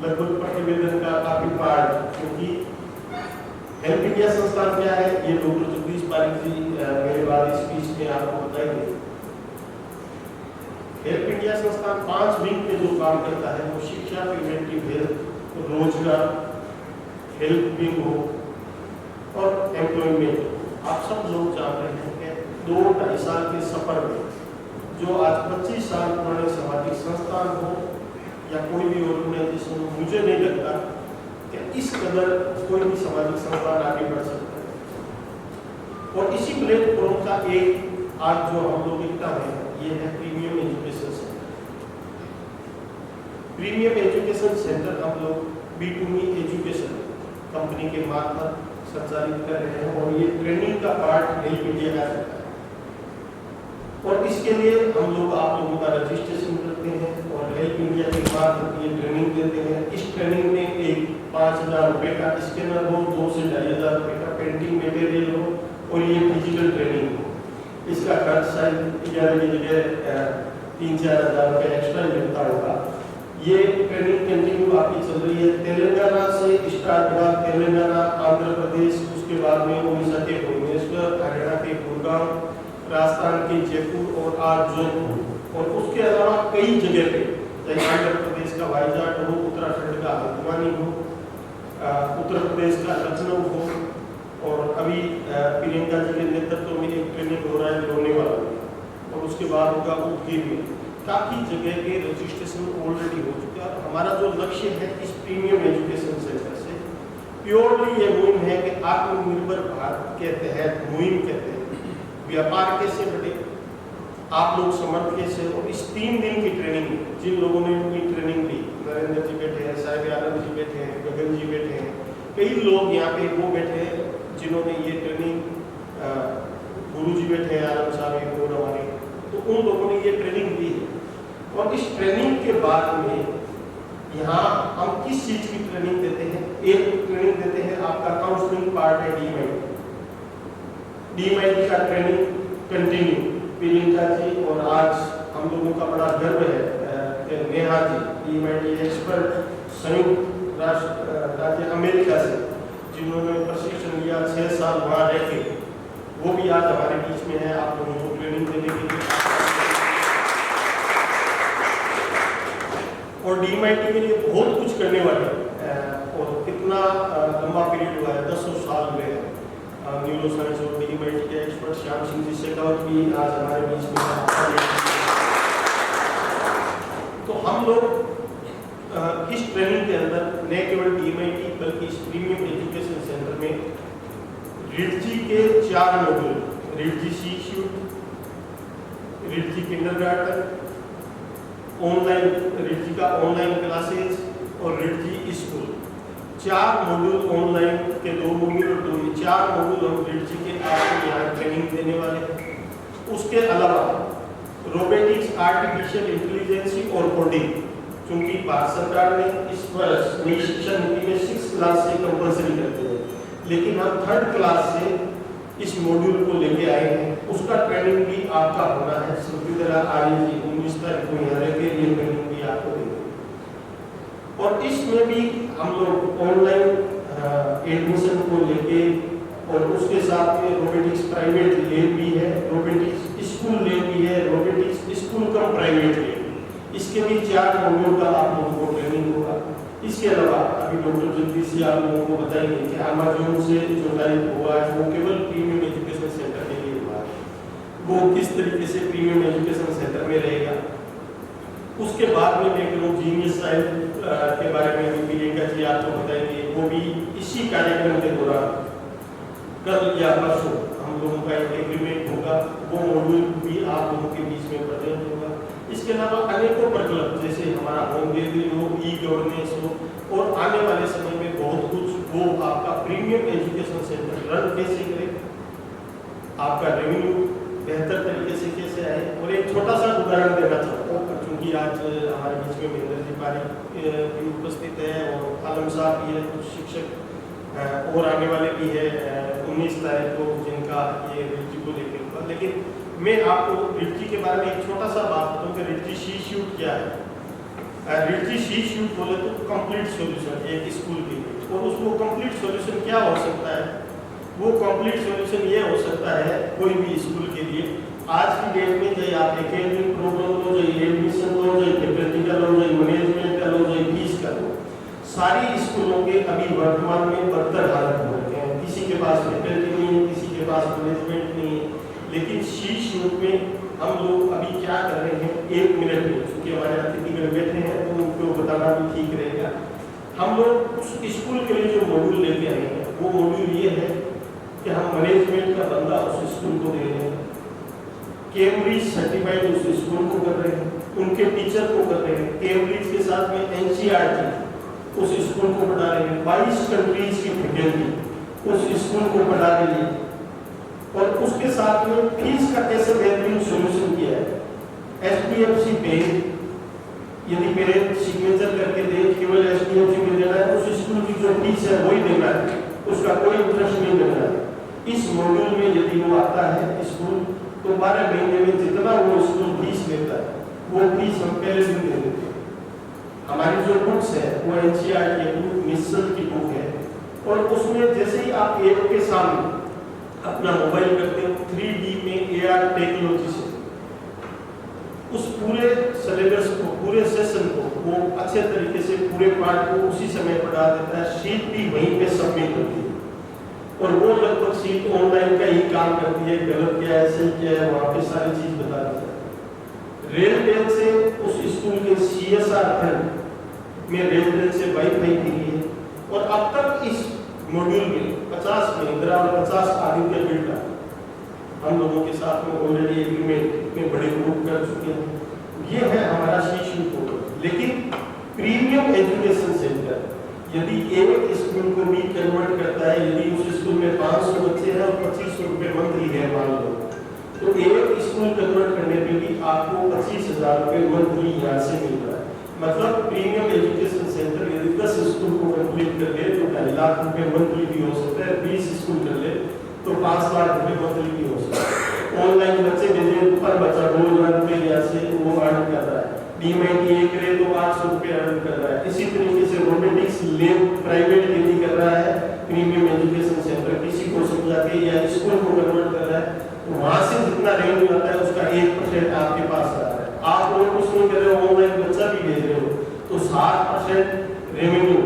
लगभग प्रतिवेदन का काफी पार्ट, क्योंकि हेल्प इंडिया संस्थान क्या है ये डॉक्टर जगदीश पाल जी मेरे बाद स्पीच में आपको बताएंगे। हेल्प इंडिया संस्थान 5 विंग पे जो काम करता है, वो शिक्षा, प्रिवेंटिव हेल्थ, रोजगार, हेल्प विंग हो और एम्प्लॉयमेंट। आप सब लोग जान रहे हैं कि 2-2.5 साल के सफर में जो आज 25 साल पुराने सामाजिक संस्थान हो या कोई भी ऑर्गेनाइजेशन हो, मुझे नहीं लगता कि इस कदर कोई भी सामाजिक संस्थान आगे बढ़ सकता है। और इसी प्लेटफॉर्म का एक आज जो हम लोग इकट्ठा हैं, ये है premium education centre. Premium education centre हम लोग B2Me एजुकेशन कंपनी के मार्फत संचालित कर रहे हैं, और ये ट्रेनिंग का पार्ट हेल्प इंडिया का रहता है। और इसके लिए हम लोग आप लोगों का रजिस्ट्रेशन करते हैं और हेल्प इंडिया के मार्फत ये ट्रेनिंग देते हैं। इस ट्रेनिंग में एक 5000 रुपये का स्कैनर हो, 2 से 2500 रुपये का पेंटिंग मटेरियल हो, और ये डिजिटल ट्रेनिंग हो। इसका खर्च शायद 11 की जगह 3-4 हज़ार रुपये एक्स्ट्रा मिलता होगा। ये ट्रेनिंग कंटिन्यू आपकी चल रही है। तेलंगाना से स्टार्ट हुआ, तेलंगाना, आंध्र प्रदेश, उसके बाद में उड़ीसा के भुवनेश्वर, हरियाणा के गुड़गांव, राजस्थान के जयपुर और आज जोधपुर, और उसके अलावा कई जगह पे, चाहे आंध्र प्रदेश का वाइजाग हो, उत्तराखंड का हल्द्वानी हो, उत्तर प्रदेश का लखनऊ हो, और अभी प्रियंका जी के नेतृत्व में एक ट्रेनिंग हो रहा है लोनेवाला में, और उसके बाद होगा उदगीर में। काफ़ी जगह के रजिस्ट्रेशन ऑलरेडी हो चुका है। हमारा जो लक्ष्य है इस प्रीमियम एजुकेशन सेंटर से प्योरली ये मुहिम है कि आत्मनिर्भर भारत के तहत मुहिम कहते हैं, व्यापार कैसे बढ़े, आप लोग समर्थ कैसे, और इस 3 दिन की ट्रेनिंग में जिन लोगों ने अपनी ट्रेनिंग ली, नरेंद्र जी बैठे हैं, साहिब आलम जी बैठे हैं, गगन जी बैठे हैं, कई लोग यहाँ पे वो बैठे हैं जिन्होंने ये ट्रेनिंग, गुरु जी बैठे हैं आलम साहब एक और हमारे, तो उन लोगों ने ये ट्रेनिंग दी है। और इस ट्रेनिंग के बाद में यहाँ हम किस चीज़ की ट्रेनिंग देते हैं? एक ट्रेनिंग देते हैं आपका काउंसलिंग पार्ट है डीएमआईटी का ट्रेनिंग कंटिन्यू प्रियंका जी, और आज हम लोगों का बड़ा गर्व है नेहा जी डीएमआईटी एक्सपर्ट संयुक्त राज्य अमेरिका से, जिन्होंने प्रशिक्षण लिया 6 साल वहाँ रह के, वो भी आज हमारे बीच में है आप लोगों को ट्रेनिंग देने के लिए। और डीएमआईटी के लिए बहुत कुछ करने वाले और कितना लंबा पीरियड हुआ है, 10 साल हुए हैं। न्यूरो साइंस और डीएमआईटी के एक्सपर्ट श्याम सिंह जी शेखावत भी आज हमारे बीच में है। तो हम लोग इस ट्रेनिंग के अंदर न केवल डीएमआईटी बल्कि इस प्रीमियम एजुकेशन सेंटर में रिडजी के 4 मॉड्यूल, रिडजी सी शूट, रिडजी किंडरगार्टन, ऑनलाइन रिडजी का ऑनलाइन क्लासेस और रिडजी स्कूल, 4 मॉड्यूल ऑनलाइन के 2 मॉड्यूल और 4 मॉड्यूल हम रिडजी के आपको यहाँ ट्रेनिंग देने वाले हैं। उसके अलावा रोबोटिक्स, आर्टिफिशियल इंटेलिजेंस और कोडिंग, क्योंकि भारत सरकार ने इस वर्ष नई शिक्षा नीति में 6 क्लास से कंपल्सरी करते हैं, लेकिन हम 3rd क्लास से इस मॉड्यूल को लेके आए हैं, उसका ट्रेनिंग भी आपका होना है। सुविधा आर्य जी 19 तारीख को यहाँ रहकर ये ट्रेनिंग भी आपको देंगे। और इसमें भी हम लोग ऑनलाइन एडमिशन को लेके और उसके साथ में रोबोटिक्स प्राइवेट लैब भी है, रोबोटिक्स स्कूल लैब भी है, रोबोटिक्स स्कूल का प्राइवेट लैब, इसके भी 4 मॉड्यूल का आप लोगों को ट्रेनिंग होगा। इसके अलावा अभी डॉक्टर जगदीश जी आप लोगों को बताएंगे कि अमेज़न से जो लाइव हुआ है वो केवल प्रीमियम एजुकेशन सेंटर के लिए हुआ है, वो किस तरीके से प्रीमियम एजुकेशन सेंटर में रहेगा। उसके बाद में मैं करूँ जीनियस साइंस के बारे में भी प्रियंका जी आपको बताएंगे, वो भी इसी कार्यक्रम के दौरान कल या परसों हम लोगों का एक एग्रीमेंट होगा, वो मॉड्यूल भी आप लोगों के बीच में प्रेजेंट होगा। इसके अलावा अनेकों प्रकल्प जैसे हमारा होम डिलीवरी हो, ई गवर्नेंस हो, और आने वाले समय में बहुत कुछ वो आपका प्रीमियम एजुकेशन सेंटर रन कैसे करे, आपका रेवेन्यू बेहतर तरीके से कैसे आए। और एक छोटा सा उदाहरण देना चाहता हूँ, क्योंकि आज हमारे बीच में महेंद्र जी पारी भी उपस्थित है और आलम साहब भी है, कुछ शिक्षक और आने वाले भी है 19 तारीख को जिनका ये रिडजी को लेकर होगा। लेकिन मैं आपको रिडजी के बारे में एक छोटा सा बात बताऊँ कि रिडजी सी शूट क्या है। रिडजी सी शूट बोले तो कंप्लीट सॉल्यूशन एक स्कूल के लिए, और उसको कंप्लीट सॉल्यूशन क्या हो सकता है? वो कंप्लीट सॉल्यूशन ये हो सकता है कोई भी स्कूल के लिए आज की डेट में, चाहे आप एकेडमिक प्रोग्राम लो, चाहे एडमिशन लो, चाहे फैकल्टी का लो, चाहे मैनेजमेंट का लो, चाहे फीस का लो, सारी स्कूलों के अभी वर्तमान में बदतर हालत हो रखे हैं। किसी के पास फैकल्टी नहीं है, किसी के पास मैनेजमेंट नहीं है। लेकिन सी शूट में हम लोग अभी क्या कर रहे हैं, 1 मिनट में, क्योंकि हमारे अतिथिगण बैठे हैं तो उनको बताना भी ठीक रहेगा। हम लोग उस स्कूल के लिए जो मॉड्यूल लेके आए हैं वो मॉड्यूल ये है कि हम मैनेजमेंट का बंदा उस स्कूल को दे रहे हैं, कैम्ब्रिज सर्टिफाइड उस स्कूल को कर रहे हैं, उनके टीचर को कर रहे हैं, कैम्ब्रिज के साथ में एनसीईआरटी उस स्कूल को पढ़ा रहे हैं, 22 कंट्रीज की फैकल्टी उस स्कूल को पढ़ा रही है। और उसके साथ में फीस का कैसे बेहतरीन सोल्यूशन किया है। एचडीएफसी बैंक यदि पेरेंट सिग्नेचर करके दे, केवल एचडीएफसी में देना है, उस स्कूल की जो फीस है वही देना है, उसका कोई इंटरेस्ट नहीं देना है। इस मॉड्यूल में यदि वो आता है स्कूल तो 12 महीने में जितना वो स्कूल फीस लेता है वो फीस हम पहले दिन दे देते हैं। हमारी जो बुक्स है वो एनसीईआरटी बुक मिसल की बुक है, और उसमें जैसे ही आप ऐप के सामने अपना मोबाइल करते हो 3D में AR टेक्नोलॉजी से उस पूरे सिलेबस को, पूरे सेशन को वो अच्छे तरीके से पूरे पार्ट को उसी समय पढ़ा देता है। शीट भी वहीं पे सबमिट होती है और वो लगभग शीट ऑनलाइन का ही काम करती है, गलत क्या है सही क्या है वहाँ पे सारी चीज बता देता है। रेलटेल से उस स्कूल के CSR फंड में रेलटेल से वाईफाई के लिए, और अब तक इस मॉड्यूल में 50 महिंद्रा और 50 आदित्य बिल्डर हम लोगों के साथ में ऑलरेडी एग्रीमेंट में बड़े ग्रुप कर चुके हैं। ये है हमारा सी शूट। लेकिन प्रीमियम एजुकेशन सेंटर यदि एक स्कूल को भी कन्वर्ट करता है, यदि उस स्कूल में 500 बच्चे हैं और 2500 रुपए मंथली है मान लो, तो एक स्कूल कन्वर्ट करने पे भी आपको 25,000 रुपए मंथली यहाँ से मिल रहा है। मतलब प्रीमियम एजुकेशन सेंटर यदि 10 स्कूल को कंप्लीट कर ले तो 2.5 लाख रुपए मंथली भी हो सकता है, 20 स्कूल कर ले तो 5 लाख रुपए मंथली भी हो सकता है। ऑनलाइन बच्चे भेजे पर बच्चा 2,000 रुपए यहाँ से वो अर्न कर रहा है, डीमेट ये करे तो 800 रुपए अर्न कर रहा है। इसी तरीके से रोबोटिक्स लैब प्राइवेट यदि कर रहा है प्रीमियम एजुकेशन सेंटर, किसी को समझा के या स्कूल को कन्वर्ट कर रहा है, वहां से जितना रेवेन्यू आता है उसका 1% आपके पास आ रहा है। आप और कुछ नहीं कर रहे हो, ऑनलाइन बच्चा भी भेज रहे हो तो 60% रेवेन्यू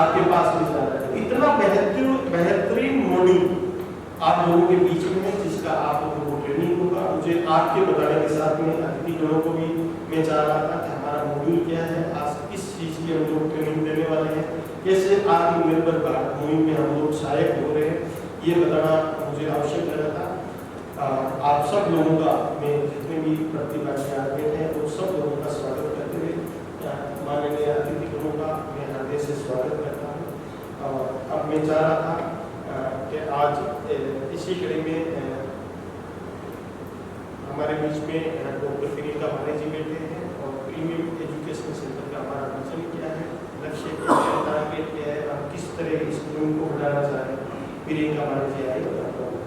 आपके पास भी जा रहा है। इतना बेहतरीन मॉड्यूल आप लोगों के बीच में है जिसका आप लोगों को ट्रेनिंग होगा। मुझे आपके बताने के साथ में अतिथिगणों को भी मैं चाह रहा था कि हमारा मॉड्यूल क्या है, आज किस चीज की हम लोग ट्रेनिंग देने वाले हैं, कैसे आत्मनिर्भर भारत मुहिम में हम लोग सहायक हो रहे हैं, ये बताना मुझे आवश्यक लगा था। आप सब लोगों का, मैं जितने भी प्रतिभागी बैठे हैं वो सब लोगों का स्वागत करते हुए माननीय अतिथिगणों का मैं हृदय से स्वागत करता हूँ। अब मैं चाह रहा था कि आज इसी कड़ी में हमारे बीच में डॉक्टर प्रियंका भाले जी बैठे हैं और प्रीमियम एजुकेशन सेंटर का हमारा विजन क्या है, लक्ष्य क्या है, टारगेट क्या है, हम किस तरह स्कूलों को बढ़ाना चाह रहे हैं, प्रियंका भाले जी आए बताता हूँ।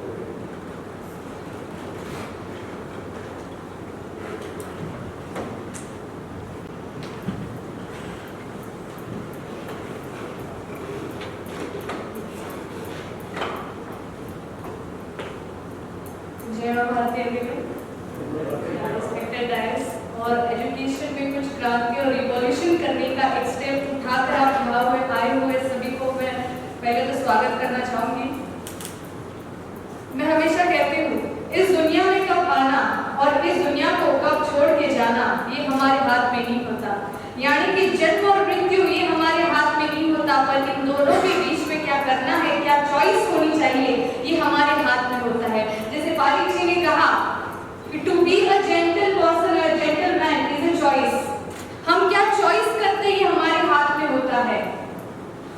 और एजुकेशन में कुछ क्रांति और रिवॉल्यूशन करने का एक स्टेप उठाकर आप यहाँ हुए आए हुए सभी को मैं पहले तो स्वागत करना चाहूंगी। मैं हमेशा कहती हूँ इस दुनिया में कब आना और इस दुनिया को कब छोड़ के जाना ये हमारे हाथ में नहीं होता, यानी कि जन्म और मृत्यु ये हमारे हाथ में नहीं होता, पर इन दोनों के बीच में क्या करना है, क्या चॉइस होनी चाहिए ये हमारे हाथ में होता है। जैसे पारिक जी ने कहा to be a gentle person or a gentleman is a choice, हम क्या चॉइस करते हैं ये हमारे हाथ में होता है।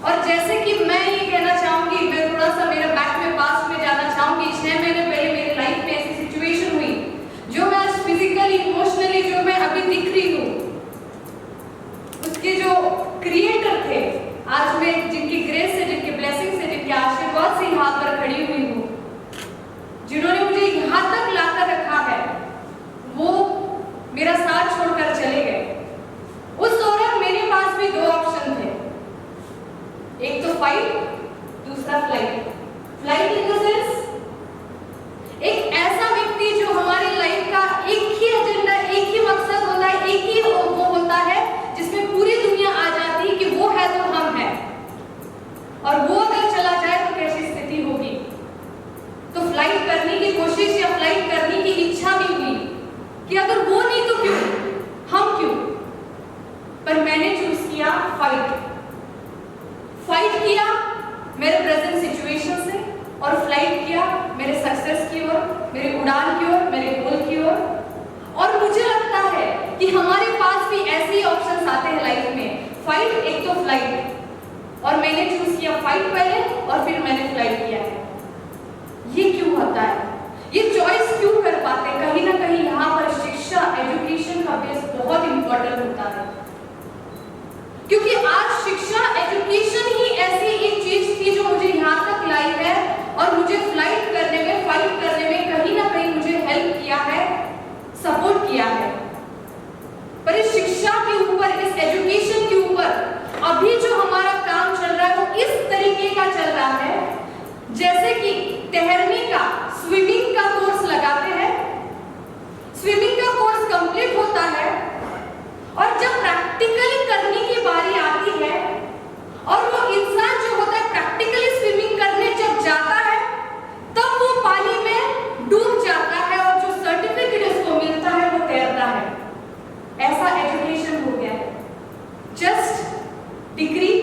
और जैसे कि मैं ये कहना चाहूंगी, मैं थोड़ा सा मेरे बैक में पास्ट में जाना चाहूंगी। 6 महीने पहले मेरी लाइफ में ऐसी सिचुएशन हुई जो मैं आज फिजिकली इमोशनली जो मैं अभी दिख रही हूँ, उसके जो क्रिएटर थे, आज मैं जिनकी ग्रेस से, जिनके ब्लेसिंग से, जिनके आशीर्वाद से यहाँ पर खड़ी हुई हूँ, जिन्होंने मुझे यहाँ तक लाकर रखा है, वो मेरा साथ छोड़कर चले गए। उस दौरान मेरे पास भी 2 ऑप्शन थे, एक तो फाइट, दूसरा flight. Flight in the sense एक ऐसा व्यक्ति जो हमारी लाइफ का एक ही एजेंडा, एक ही मकसद होता है, एक ही वो होता है जिसमें पूरी दुनिया आ जाती है कि वो है तो हम हैं, और वो अगर चला जाए तो कैसी स्थिति होगी। तो फ्लाइट करने की कोशिश या फ्लाइट करने की इच्छा भी हुई कि अगर वो नहीं तो क्यों, हम क्यों, पर मैंने चूज किया फाइट। फाइट किया मेरे प्रेजेंट सिचुएशन से और फ्लाइट किया मेरे सक्सेस की ओर, मेरे उड़ान की ओर, मेरे गोल की ओर। और मुझे लगता है कि हमारे पास भी ऐसे ही ऑप्शंस आते हैं लाइफ में, फाइट एक तो फ्लाइट, और मैंने चूज किया फाइट पहले और फिर मैंने फ्लाइट किया है। ये क्यों होता है, ये चॉइस क्यों कर पाते हैं? कहीं ना कहीं यहाँ पर शिक्षा, एजुकेशन का बेस बहुत इंपॉर्टेंट होता है, क्योंकि आज शिक्षा, एजुकेशन ही ऐसी एक चीज थी जो मुझे यहाँ तक लाई है और मुझे फ्लाइट करने में, फाइट करने में कहीं ना कहीं मुझे हेल्प किया है, सपोर्ट किया है। पर इस शिक्षा के ऊपर, इस एजुकेशन के ऊपर अभी जो हमारा काम चल रहा है वो इस तरीके का चल रहा है जैसे कि तैरने का, स्विमिंग का कोर्स लगाते हैं, स्विमिंग का कोर्स कंप्लीट होता है और जब प्रैक्टिकली करने की बारी आती है और वो इंसान जो होता है प्रैक्टिकली स्विमिंग करने जब जाता है तब वो पानी में डूब जाता है और जो सर्टिफिकेट उसको मिलता है वो तैरता है। ऐसा एजुकेशन हो गया है, जस्ट डिग्री।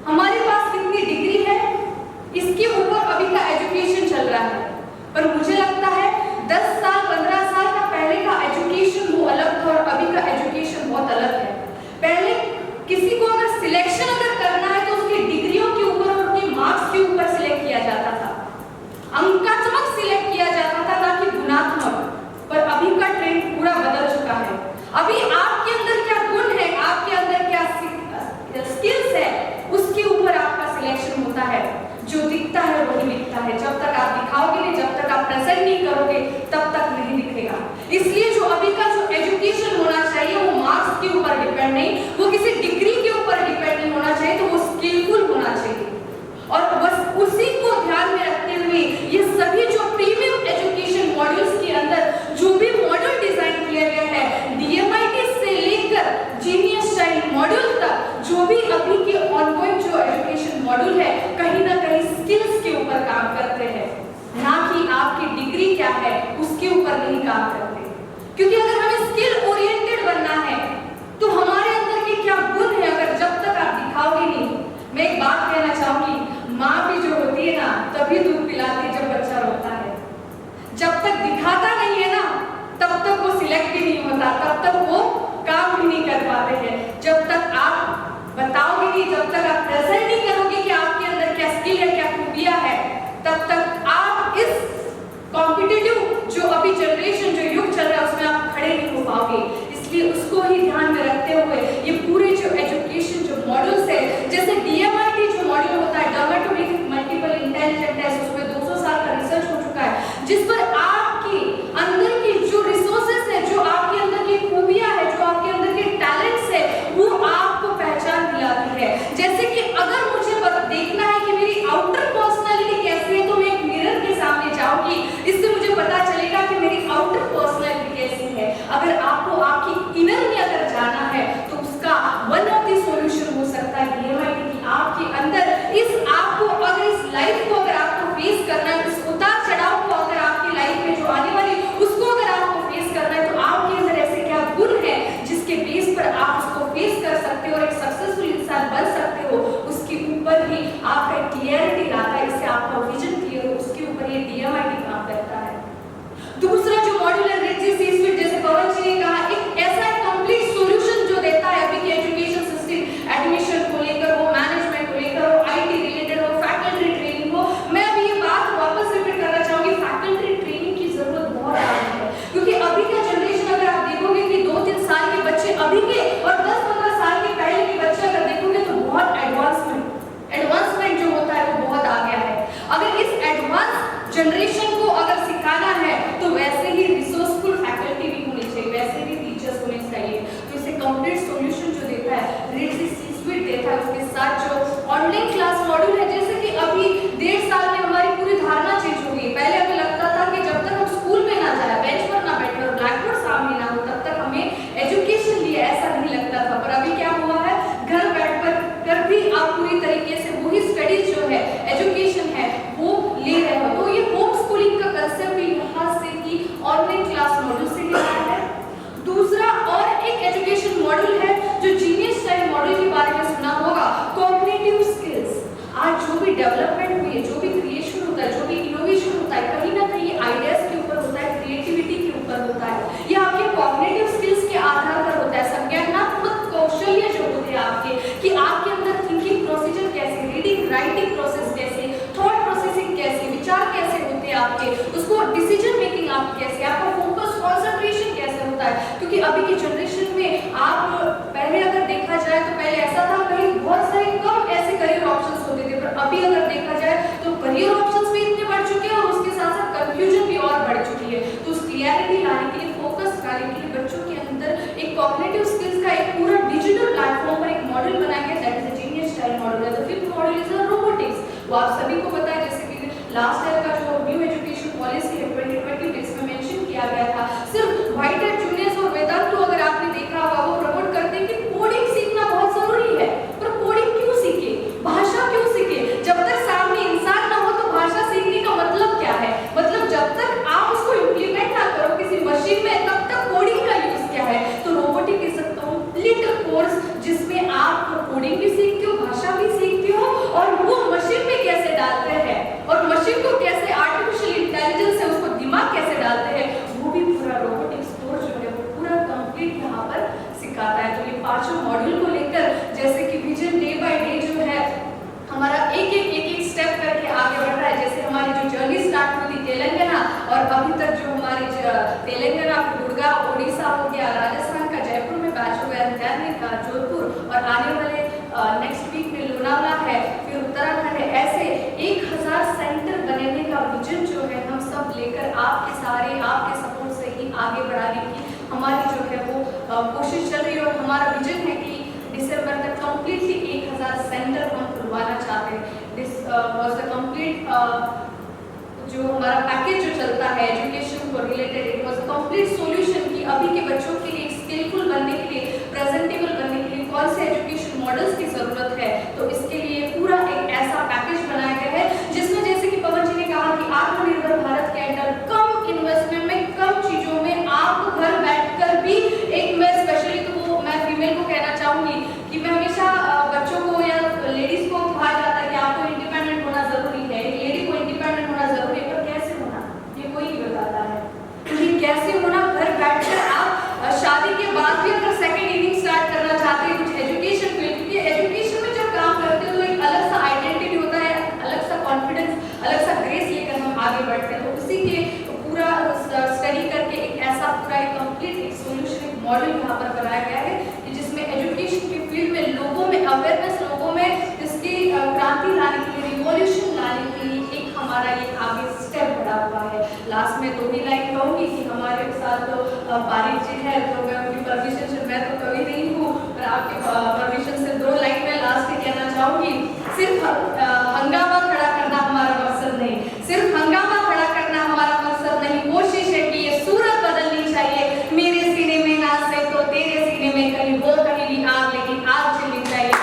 हमारे पास कितनी डिग्री है इसके ऊपर अभी का एजुकेशन चल रहा है, पर मुझे लगता है 10 साल 15 साल का पहले का एजुकेशन वो अलग था और अभी का एजुकेशन बहुत अलग है। पहले क्योंकि अभी की जनरेशन में आप पहले अगर देखा जाए तो पहले ऐसा था, कहीं बहुत सारे कम ऐसे करियर ऑप्शंस होते थे, पर अभी अगर देखा जाए तो करियर ऑप्शंस भी इतने बढ़ चुके हैं और उसके साथ साथ कंफ्यूजन भी और बढ़ चुकी है। तो उस क्लियरिटी लाने के लिए, फोकस लाने के लिए बच्चों के अंदर एक कॉग्निटिव स्किल्स का एक पूरा डिजिटल प्लेटफॉर्म पर एक मॉडल बनाया गया, that is a genius style model. The fifth model is a robotics. वो आप सभी को पता है, जैसे कि लास्ट ईयर का जो न्यू एजुकेशन पॉलिसी है 2020 में मेंशन किया गया था, सिर्फ व्हाइट हैट जूनियर्स और वेदांत तो अगर आपने देखा होगा वो प्रमोट करते हैं कि कोडिंग सीखना बहुत जरूरी है। पर कोडिंग क्यों सीखे, भाषा क्यों सीखे? जब तक सामने इंसान ना हो तो भाषा सीखने का मतलब क्या है? मतलब जब तक आप उसको इम्प्लीमेंट ना करो किसी मशीन में, तब तक कोडिंग का यूज क्या है? तो robotic is a complete course जिसमें आप कोडिंग भी सीखते हो, भाषा भी सीखते हो, और वो मशीन में कैसे डालते हैं और मशीन को कैसे आर्टिफिशियल इंटेलिजेंस से उसको दिमाग कैसे डालते हैं, वो भी पूरा रोबोटिक्स कोर्स जो है वो पूरा कंप्लीट यहाँ पर सिखाता है। तो ये पांचों मॉड्यूल को लेकर जैसे कि विजन डे बाय डे जो है हमारा एक एक स्टेप करके आगे बढ़ रहा है। जैसे हमारी जो जर्नी स्टार्ट हुई थी तेलंगाना, और अभी तक जो हमारी तेलंगाना, गुड़गांव, उड़ीसा हो गया, राजस्थान का जयपुर में बैच हो गया, हरियाणा का जोधपुर, और आने वाले नेक्स्ट वीक में लोनावला है, फिर उत्तराखंड है। ऐसे 1000 सेंटर बनने का विजन जो है हम सब लेकर आपके सपोर्ट से ही आगे बढ़ाने की हमारी जो है वो कोशिश चल रही है। और हमारा विजन है कि दिसंबर तक कंप्लीटली 1000 सेंटर हम खुलवाना चाहते हैं। दिस वाज द कंप्लीट जो हमारा पैकेज जो चलता है एजुकेशन को related, it was a complete solution कि अभी के बच्चों के लिए स्किलफुल बनने के लिए, प्रेजेंटेबल बनने के लिए कौन से एजुकेशन मॉडल्स की जरूरत है। तो इसके लिए पूरा एक ऐसा पैकेज बनाया गया है जिसमें, जैसे कि पवन जी ने कहा कि आत्मनिर्भर भारत के अंदर कम इन्वेस्टमेंट में, कम चीजों में आप घर बैठकर भी एक, मैं स्पेशली तो मैं फीमेल को कहना चाहूंगी कि मैं हमेशा बच्चों को या लेडीज को कहा जाता है कि आपको इंडिपेंडेंट होना जरूरी है, लेडी को इंडिपेंडेंट होना जरूरी है, पर कैसे होना ये कोई नहीं बताता है। तो ये कैसे होना, घर बैठकर आप शादी के बाद भी अगर सेकंड इनिंग स्टार्ट करना चाहते हैं कुछ एजुकेशन फील्ड, क्योंकि एजुकेशन में जब काम करते हो तो एक अलग सा आइडेंटिटी होता है, अलग सा कॉन्फिडेंस, अलग सा ग्रेस लेकर हम आगे बढ़ते हैं। तो उसी के पूरा स्टडी करके एक ऐसा पूरा एक कंप्लीट एक सोल्यूशन, एक मॉडल यहाँ पर बनाया गया है कि जिसमें एजुकेशन के फील्ड में लोगों में अवेयरनेस, लोगों में इसकी क्रांति लाने के लिए, रिवॉल्यूशन लाने के लिए एक हमारा ये आगे स्टेप बढ़ा हुआ है। लास्ट में 2 ही लाइन कहूँगी कि हमारे साथ तो पारिक जी है, तो मैं उनकी परमिशन से, मैं तो कवि नहीं हूँ, पर आपके परमिशन से 2 लाइन में लास्ट में कहना चाहूँगी। सिर्फ हंगामा खड़ा करना हमारा मकसद नहीं, सिर्फ हंगामा खड़ा करना हमारा मकसद नहीं, कोशिश है कि ये सूरत बदलनी चाहिए। मेरे सीने में ना से तो तेरे सीने में कहीं वो कहीं भी आग, लेकिन आग जलनी चाहिए।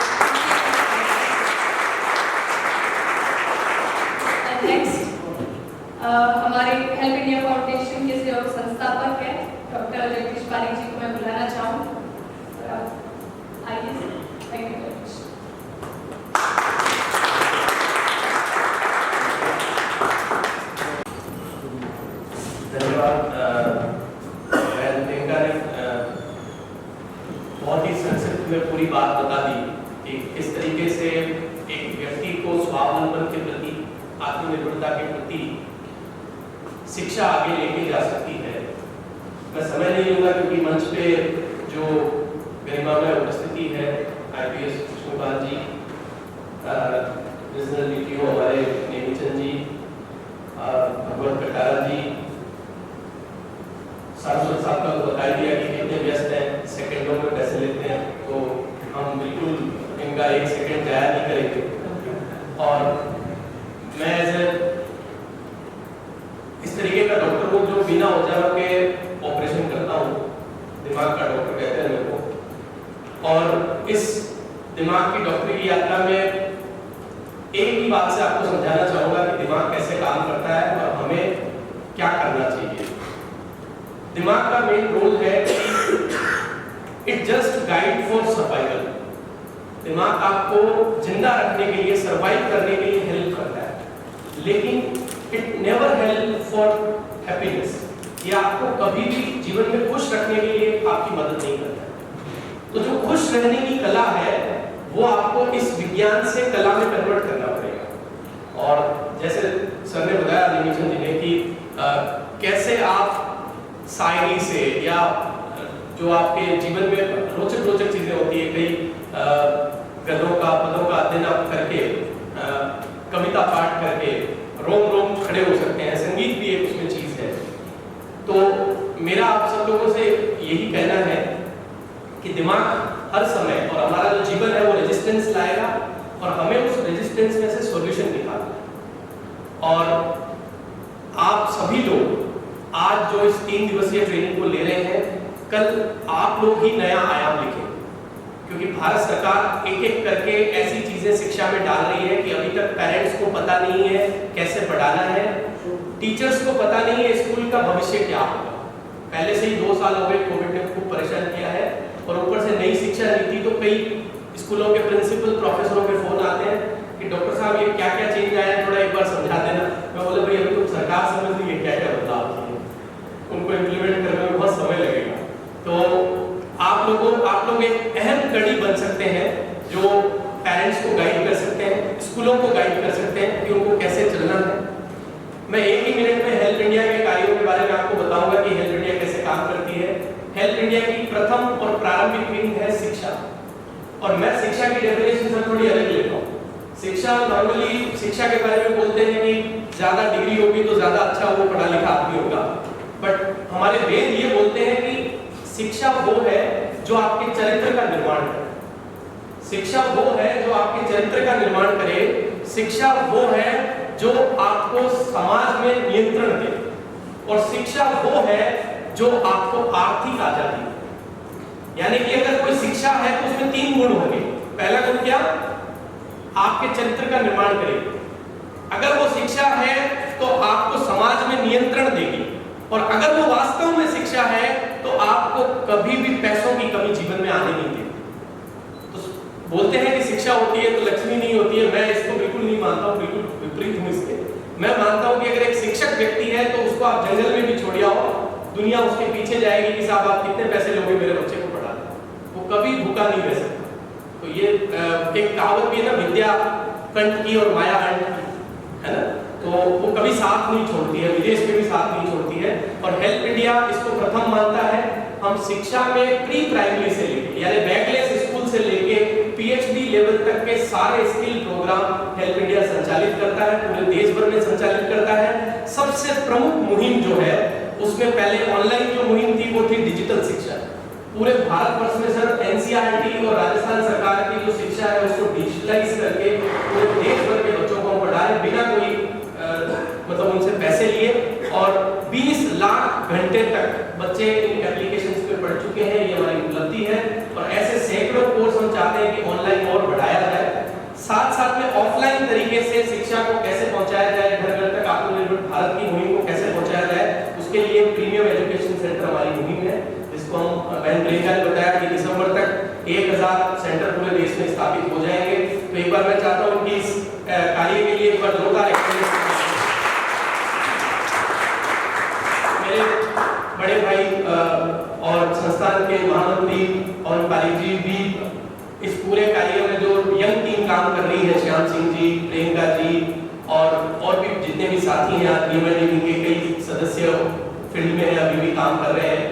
नेक्स्ट हमारे हेल्प इंडिया फाउंडेशन के जो संस्थापक है डॉक्टर जगदीश पारिक जी को मैं बुलाना चाहूँ। आइए, थैंक यू वेरी मच। धन्यवाद। प्रियंका ने बहुत ही संक्षिप्त में पूरी बात बता दी कि किस तरीके से एक व्यक्ति को स्वावलंबन के प्रति, आत्मनिर्भरता के प्रति शिक्षा आगे लेके जा सकती है। मैं समय नहीं लूंगा क्योंकि मंच पे जो गरिमामय उपस्थिति है, IPS कृष्णपाल जी, रीजनल DPO हमारे नेमीचंद जी, भगवत कटारा जी, सारस्वत साहब का तो बता दिया कि कितने व्यस्त हैं, सेकंडों में पैसे लेते हैं, तो हम बिल्कुल इनका 1 सेकंड जाया नहीं करेंगे। और मैं इस तरीके का डॉक्टर हूँ जो बिना औजारों के ऑपरेशन करता हूँ, दिमाग का डॉक्टर कहते हैं मेरे को। और इस दिमाग की डॉक्टरी की यात्रा में एक ही बात से आपको समझाना चाहूंगा कि दिमाग कैसे काम करता है और हमें क्या करना चाहिए। दिमाग का मेन रोल है कि it just guide for survival. दिमाग आपको जिंदा रखने के लिए, सर्वाइव करने के लिए हेल्प करता है, लेकिन it never help for happiness. ये आपको कभी भी जीवन में खुश रखने के लिए आपकी मदद नहीं करता। तो जो खुश रहने की कला है वो आपको इस विज्ञान से कला में कन्वर्ट करना पड़ेगा। और जैसे सर ने बताया, नेमीचंद जी ने, कि कैसे आप शायरी से या जो आपके जीवन में रोचक चीजें होती है, कई गद्यों का पदों का अध्ययन आप करके, कविता पाठ करके रोम खड़े हो सकते हैं। संगीत भी एक उसमें चीज है। तो मेरा आप सब लोगों से यही कहना है कि दिमाग हर समय और हमारा जो जीवन है वो रेजिस्टेंस लाएगा और हमें उस रेजिस्टेंस में से सॉल्यूशन निकालना। और आप सभी लोग आज जो इस 3 दिवसीय ट्रेनिंग को ले रहे हैं, कल आप लोग ही नया आयाम लिखें, क्योंकि भारत सरकार एक एक करके ऐसी चीजें शिक्षा में डाल रही है कि अभी तक पेरेंट्स को पता नहीं है कैसे पढ़ाना है, टीचर्स को पता नहीं है स्कूल का भविष्य क्या होगा। पहले से ही 2 साल हो गए, कोविड ने खूब परेशान किया है और ऊपर से नई शिक्षा नीति, तो कई स्कूलों के प्रिंसिपल प्रोफेसरों के फोन आते हैं कि डॉक्टर साहब ये क्या क्या चेंज आया है, थोड़ा एक बार समझा देना। मैं बोले भाई अभी तो सरकार समझ रही है क्या क्या बदलाव किए, उनको इम्प्लीमेंट करने में बहुत समय लगेगा। तो आप लोग एक अहम कड़ी बन सकते हैं जो पेरेंट्स को गाइड कर सकते हैं, स्कूलों को गाइड कर सकते हैं कि उनको कैसे चलना है। मैं एक ही मिनट में हेल्थ इंडिया के कार्यों के बारे में आपको बताऊंगा कि हेल्थ इंडिया कैसे काम करती है। हेल्थ इंडिया की प्रथम और प्रारंभिक मीनिंग है शिक्षा, और मैं शिक्षा की डेफिनेशन से थोड़ी अलग लेता हूँ। शिक्षा नॉर्मली शिक्षा के बारे में बोलते हैं कि ज्यादा डिग्री होगी तो ज्यादा अच्छा वो पढ़ा लिखा आदमी होगा, बट हमारे वेद ये बोलते हैं कि शिक्षा वो है जो आपके चरित्र का निर्माण करे। शिक्षा वो है जो आपके चरित्र का निर्माण करे। शिक्षा वो है जो आपको समाज में नियंत्रण दे, और शिक्षा वो है जो आपको आर्थिक आजादी दे। यानी कि अगर कोई शिक्षा है तो उसमें 3 गुण होंगे। पहला गुण क्या? आपके चरित्र का निर्माण करेगी। अगर वो शिक्षा है तो आपको समाज में नियंत्रण देगी, और अगर वो वास्तव में शिक्षा है तो आपको कभी भी पैसों की कमी जीवन में आने नहीं देगी। तो बोलते हैं कि शिक्षा होती है तो लक्ष्मी नहीं होती है। मैं इसको बिल्कुल नहीं मानता हूँ, बिल्कुल विपरीत हूँ इसके। मैं मानता हूँ कि अगर एक शिक्षक व्यक्ति है तो उसको आप जंगल में भी छोड़ आओ, दुनिया उसके पीछे जाएगी कि साहब आप कितने पैसे लोगे मेरे बच्चे को पढ़ा दें, वो कभी भूखा नहीं रह सकता। तो ये एक कहावत भी है ना, विद्या कंठ की और माया अंठ की, है ना, तो वो कभी साथ नहीं छोड़ती है, विदेश में भी साथ नहीं छोड़ती है। और हेल्थ इंडिया इसको प्रथम मानता है। हम शिक्षा में प्री प्राइमरी से लेके यानी बैकलेस स्कूल से लेके पीएचडी लेवल तक के सारे स्किल प्रोग्राम हेल्थ इंडिया संचालित करता है, पूरे देश भर में संचालित करता है। सबसे प्रमुख मुहिम जो है उसमें पहले ऑनलाइन जो मुहिम थी वो थी डिजिटल शिक्षा। पूरे भारतवर्ष में सर एनसीईआरटी और राजस्थान सरकार की जो शिक्षा है उसको डिजिटलाइज करके पूरे देश भर के बच्चों को हम पढ़ा रहे बिना कोई मतलब उनसे पैसे लिए, और 20 लाख घंटे तक बच्चे इन एप्लीकेशंस पे पढ़ चुके हैं। ये हमारी उपलब्धि है, और ऐसे सैकड़ों कोर्स हम चाहते हैं कि ऑनलाइन और बढ़ाया जाए। साथ साथ में ऑफलाइन तरीके से शिक्षा को कैसे पहुंचाया जाए, घर घर तक आत्मनिर्भर भारत की मुहिम को कैसे पहुंचाया जाए, उसके लिए प्रीमियम एजुकेशन सेंटर हमारी मुहिम है, जिसको हम बहन प्रियंका ने बताया कि दिसंबर तक 1000 सेंटर पूरे देश में स्थापित हो जाएंगे। तो एक बार मैं चाहता हूँ कि इस कार्य के लिए एक बार जोरदार मेरे बड़े भाई और संस्थान के महामंत्री और पालिक जी भी इस पूरे कार्य में जो यंग टीम काम कर रही है, श्याम सिंह जी, प्रियंका जी और भी जितने भी साथी हैं, आज के कई सदस्य फील्ड में अभी भी काम कर रहे हैं।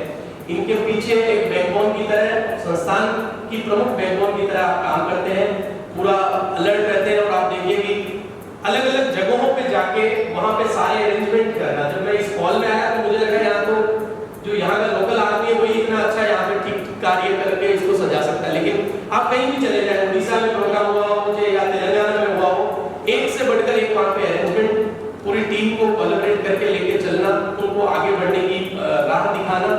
इनके पीछे एक बैकबोन की तरह, संस्थान की प्रमुख बैकबोन की तरह आप काम करते हैं, पूरा अलर्ट रहते हैं। और आप देखिए कि अलग अलग जगहों पे जाके वहां पे सारे अरेंजमेंट करना। जब मैं इस हॉल में आया तो मुझे लगा यहाँ तो जो यहाँ का लोकल आदमी है वही इतना अच्छा यहाँ पे ठीक कार्य करके इसको सजा सकता है, लेकिन आप कहीं भी चले जाए, उड़ीसा में प्रोग्राम हुआ हो मुझे या तेलंगाना में हुआ हो, एक से बढ़कर एक वहाँ पे अरेंजमेंट, पूरी टीम को कोलैबोरेट करके लेके चलना, उनको आगे बढ़ने की राह दिखाना,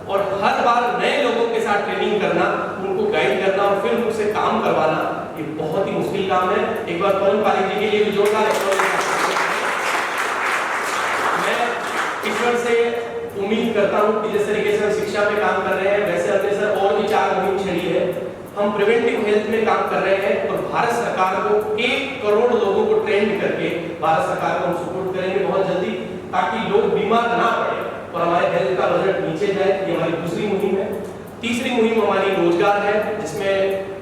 और हर बार नए लोगों के साथ ट्रेनिंग करना, उनको गाइड करना और फिर उनसे काम करवाना, ये बहुत ही मुश्किल काम है। एक बार पवन पालिक जी के लिए भी जोरदार मैं ईश्वर से उम्मीद करता हूँ कि जिस तरीके से हम शिक्षा में काम कर रहे हैं वैसे हमने सर और भी 4 मुहिम छेड़ी है। हम प्रिवेंटिव हेल्थ में काम कर रहे हैं, और भारत सरकार को 1 करोड़ लोगों को ट्रेंड करके भारत सरकार को हम सपोर्ट करेंगे बहुत जल्दी, ताकि लोग बीमार ना पड़े और हमारे हेल्थ का बजट नीचे जाए। ये हमारी दूसरी मुहिम है। तीसरी मुहिम हमारी रोजगार है, जिसमें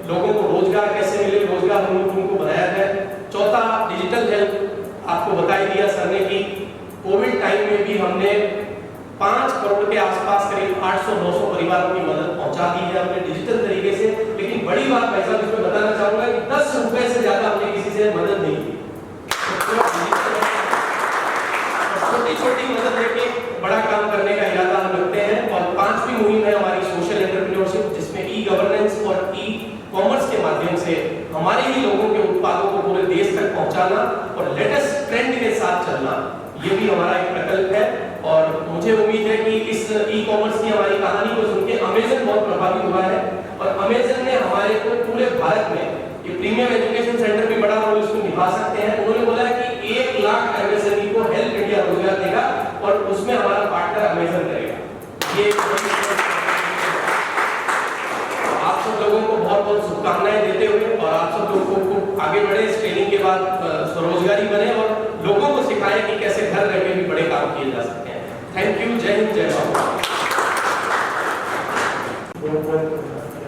लोगों को रोजगार कैसे मिले, रोजगार उनको बनाया जाए। चौथा डिजिटल हेल्थ, आपको बता ही दिया सर ने कि कोविड टाइम में भी हमने 5 करोड़ के आसपास करीब 800-900 परिवारों की मदद पहुंचा दी है हमने डिजिटल तरीके से। लेकिन बड़ी बात भाई साहब इसमें बताना चाहूंगा कि 10 रुपए से ज्यादा हमने किसी से मदद नहीं की। छोटी-छोटी मदद लेके बड़ा काम करने का इरादा हम रखते हैं। और 5वीं मुहिम है हमारी सोशल एंटरप्रेन्योरशिप, जिसमें ई गवर्नेंस और ई कॉमर्स के माध्यम से हमारे ही लोगों के उत्पादों को पूरे देश तक पहुंचाना और लेटेस्ट ट्रेंड के साथ चलना, ये भी हमारा एक प्रकल्प है। और मुझे उम्मीद है कि इस ई कॉमर्स की हमारी कहानी को सुन के अमेज़न बहुत प्रभावित हुआ है और अमेज़न ने हमारे को पूरे भारत में ये प्रीमियम एजुकेशन सेंटर भी बड़ा रोल इसको निभा सकते हैं। उन्होंने बोला है कि 1 लाख एमएसएमई को हेल्प इंडिया रोजगार देगा और उसमें हमारा पार्टनर अमेज़न करेगा। ये आप सब लोगों को बहुत बहुत शुभकामनाएं देते हुए और आप सब लोगों को आगे बढ़े, इस ट्रेनिंग के बाद स्वरोजगारी बने और लोगों को सिखाएं कि कैसे घर रह के भी बड़े काम किए जा सकते हैं। Thank you. जय हिंद, जय भारत।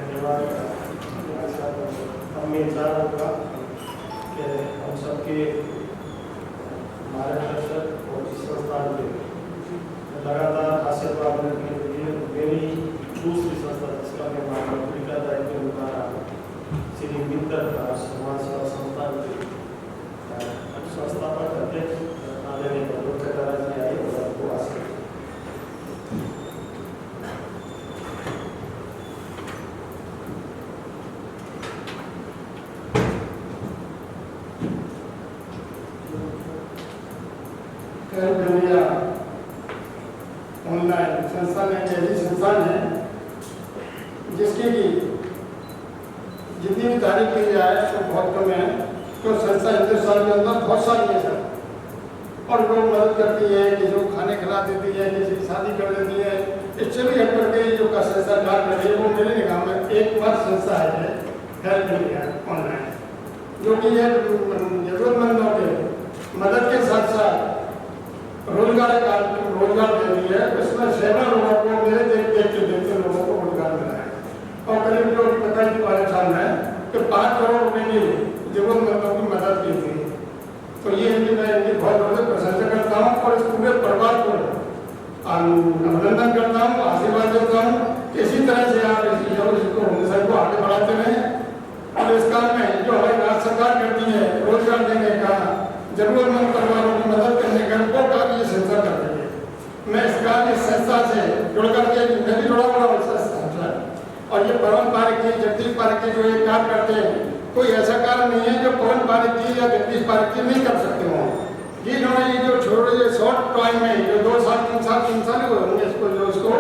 धन्यवाद। हमें इंतजार होगा कि हम सबके मार्गदर्शक और इस संस्थान के लगातार आशीर्वाद रखने के लिए मेरी दूसरी संस्था जिसका मैं मार्गदर्शन का दायित्व निभा रहा हूँ, श्री मित्र समाज सेवा संस्थान के संस्थापक अध्यक्ष आदरणीय प्रमोद कटारा जी आए और आपको आशीर्वाद। ऑनलाइन संस्थान एक ऐसी संस्थान है जिसकी कि जितनी भी तारीफ की जाए तो बहुत कम है। तो संस्था हिंदुस्तान के अंदर बहुत सारी है सर, और लोग मदद करती है, किसी को खाने खिला देती है, किसी की शादी कर देती है। इससे भी हट करके जो का संस्था कार्य कर रही है वो मेरे निगाह में एकमात्र संस्था है हेल्प इंडिया ऑनलाइन, जो कि ये जरूरतमंदों के मदद के साथ साथ रोजगार दे रही है। उसमें सैकड़ों लोगों को मेरे देखते लोगों को रोजगार मिला है और करीब जो पता की परेशान है कि 5 करोड़ रुपए की जरूरतमंदों की मदद की थी। तो ये है कि मैं इनकी बहुत बहुत प्रशंसा करता हूँ और इस पूरे परिवार को अभिनंदन करता हूँ, आशीर्वाद देता हूँ कि इसी तरह से आप इसको मिशन को आगे बढ़ाते रहें। और इस काम में जो हमारी राज्य सरकार करती है रोजगार देने का, जरूरतमंद परिवारों की मदद करने का, वो काम ये संस्था कर रही है। मैं इस कार्य संस्था से जुड़ करके मैं भी जुड़ा हुआ हूँ संस्था, और ये पवन पारिक जी, जगदीश पारिक जी जो ये कार्य करते हैं, कोई ऐसा कार्य नहीं है जो पवन पारिक जी या जगदीश पारिक जी नहीं कर सकते हो। जिन्होंने ये जो छोटे शॉर्ट टाइम में जो 2 साल 3 साल हुए होंगे इसको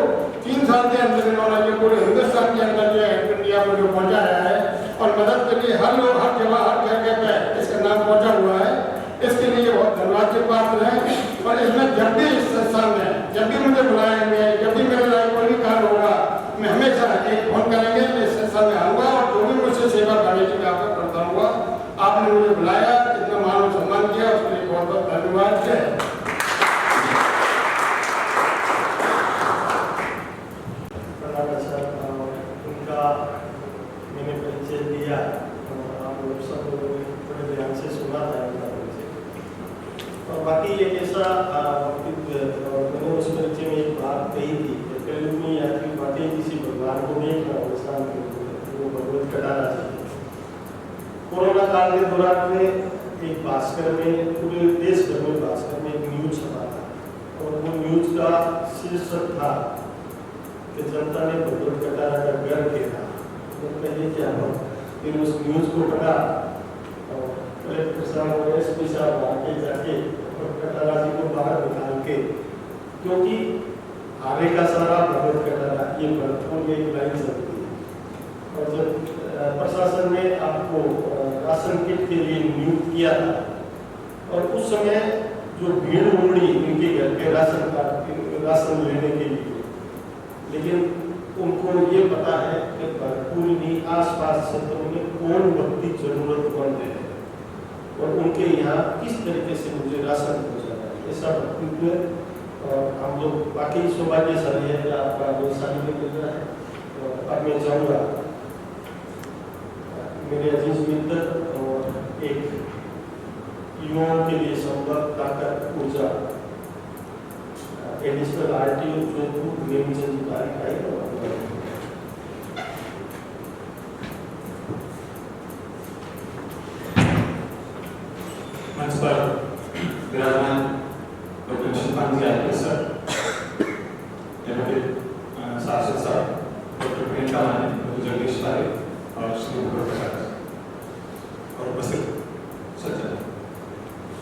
3 साल के अंदर इन्होंने जो पूरे हिंदुस्तान के अंदर जो हेल्प इंडिया को जो पहुँचाया है और मदद के लिए हर लोग हर जगह हर जगह पे इसका नाम पहुँचा हुआ है, इसके लिए बहुत धन्यवाद के पात्र हैं। और इसमें जब भी इस संस्थान में जब भी मुझे बुलाएंगे, जब भी मेरे लायक कोई भी कार्य होगा, मैं हमेशा एक फोन करेंगे, मैं इस संस्थान में आऊँगा और जो भी मुझसे सेवा करने की मैं आपको करता हूँगा। आपने मुझे बुलाया, इतना मान सम्मान किया, उसके लिए बहुत बहुत धन्यवाद है। उनका मैंने परिचय दिया, आप लोग सब लोगों ने बड़े ध्यान से सुना था उनका परिचय। और बाकी एक ऐसा मैंने उस परिचय में एक बात कही थी, कल में यात्री बातें किसी भगवान को देख रहा हूँ स्थान वो भगवत कटारा जी। कोरोना काल के दौरान में एक भास्कर में पूरे देश भर में भास्कर में एक न्यूज छपा था और वो न्यूज का शीर्षक था कि जनता ने भगवत कटारा का घर घेरा। ये क्या हो, फिर उस न्यूज को पढ़ा और कलेक्टर साहब और एसपी साहब आके जाके कटारा जी को बाहर निकाल के, क्योंकि आगे का सारा भगवत कटारा ये भरतपुर में एक लाइन चलती है। और जब प्रशासन ने आपको राशन किट के लिए नियुक्त किया था और उस समय जो भीड़ उमड़ी इनके घर के राशन लेने के लिए, लेकिन उनको ये पता है कि भरतपुर नहीं आसपास क्षेत्रों में कौन व्यक्ति जरूरतमंद है और उनके यहाँ किस तरीके से मुझे राशन पहुँचाना है, ऐसा भरतपुर में। और हम लोग बाकी सौभाग्यशाली है कि आपका व्यवसाय में मिल रहा है। और अब मैं चाहूँगा मेरे अजीज मित्र और एक युवाओं के लिए संभव ताकत ऊर्जा एडिशनल आरटीओ जोधपुर प्रेमचंद जी तारीख आई और मंच पर विराजमान डॉक्टर निशिकांत जी आए सर, शासक साहब डॉक्टर प्रियंका माने, डॉक्टर जगदीश पारे और श्री प्रसाद और उपस्थित सज्जन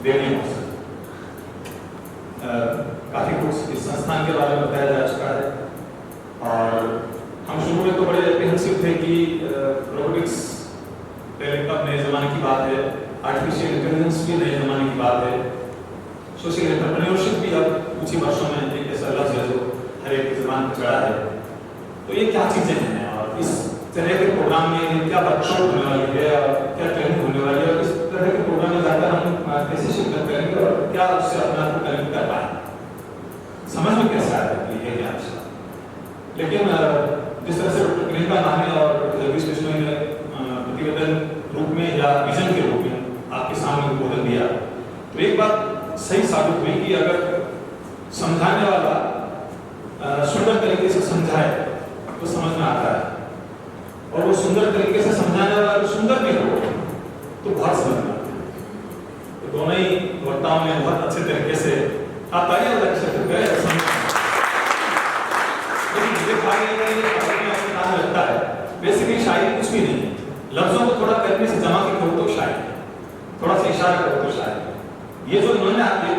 देवी महोत्सव। काफी कुछ इस संस्थान के बारे में बताया जा चुका है और हम शुरू में तो बड़े एप्रीहेंसिव थे कि रोबोटिक्स पहले कब नए जमाने की बात है, आर्टिफिशियल इंटेलिजेंस भी नए जमाने की बात है, सोशल एंटरप्रेन्योरशिप भी अब कुछ ही वर्षों में एक ऐसा लफ्ज है जो हर एक की जुबान पर चढ़ा है। तो ये क्या चीजें हैं और इस तरह के प्रोग्राम में क्या वर्कशॉप होने वाली है और क्या ट्रेनिंग होने वाली है और इस तरह के प्रोग्राम में जाकर हम कैसे शिरकत करेंगे और क्या उससे अपना आप कनेक्ट कर पाए, समझ में कैसे आ रहा है ये क्या अच्छा। लेकिन जिस तरह से डॉक्टर प्रियंका माने और डॉक्टर जगदीश बिश्नोई ने प्रतिवेदन रूप में या विजन के रूप में आपके सामने उद्बोधन दिया, तो एक बात सही साबित हुई कि अगर समझाने वाला सुंदर तरीके से समझाए तो समझ में आता है और वो सुंदर तरीके से समझाने वाला सुंदर भी हो तो बहुत समझ में आता है। तो दोनों ही वक्ताओं ने बहुत अच्छे तरीके से आप तालियां बजा गए लगता है बेसिकली शायरी कुछ भी नहीं है, लफ्जों को थोड़ा करने से जमा के करो तो शायरी, थोड़ा सा इशारा करो तो शायरी। ये जो इन्होंने आपके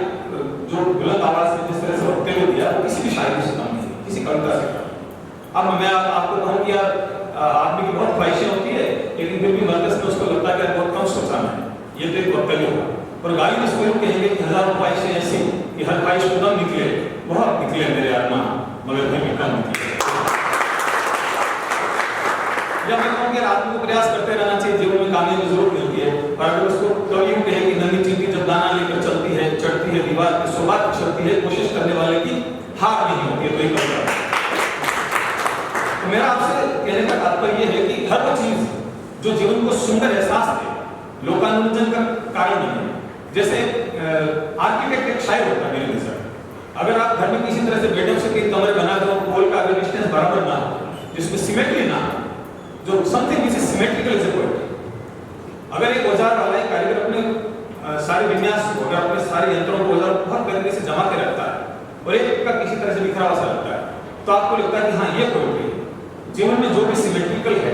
जो बुलंद आवाज में जिस तरह से वक्तव्य में दिया वो किसी भी शायरी से कम नहीं, किसी कविता से कम। अब मैं आपको कहूँ कि यार आदमी की बहुत ख्वाहिशें होती है लेकिन फिर भी मर्कज में उसको लगता है कि बहुत कम सोचा है, ये तो एक वक्तव्य होगा। और गाली में इसको कहेंगे कि हजारों ख्वाहिशें ऐसी कि हर ख्वाहिश को कम निकले, बहुत निकले मेरे आत्मा मगर फिर भी कम निकले। या मैं कहूँ कि आदमी को प्रयास करते रहना चाहिए, जीवन में कामयाबी जरूर मिलती है, और अगर उसको कभी यूं कहे कि नंगी चींटी जब दाना लेकर चलती है, चढ़ती है दीवार पे, सौ बार फिसलती है, कोशिश करने वाले की हार नहीं होती है। तो ये कविता तो मेरा आपसे कहने का तात्पर्य ये है कि हर वो चीज जो जीवन को सुंदर एहसास दे, लोकानुरंजन का कारण बने। जैसे आर्किटेक्ट एक शायर होता है मेरे नजर, अगर आप घर में किसी तरह से बेडरूम से कई कमरे बना दो, वॉल का अगर डिस्टेंस बराबर ना हो, जिसमें सिमेट्री ना हो, जो something which is symmetrical is a poet. अगर एक औजार वाला एक कारीगर अपने सारे विन्यास को, अगर अपने सारे यंत्रों को औजार बहुत तरीके से जमा के रखता है और एक का किसी तरह से बिखरा हुआ सा लगता है, तो आपको लगता है कि हाँ ये पोएट्री। जीवन में जो भी सिमेट्रिकल है,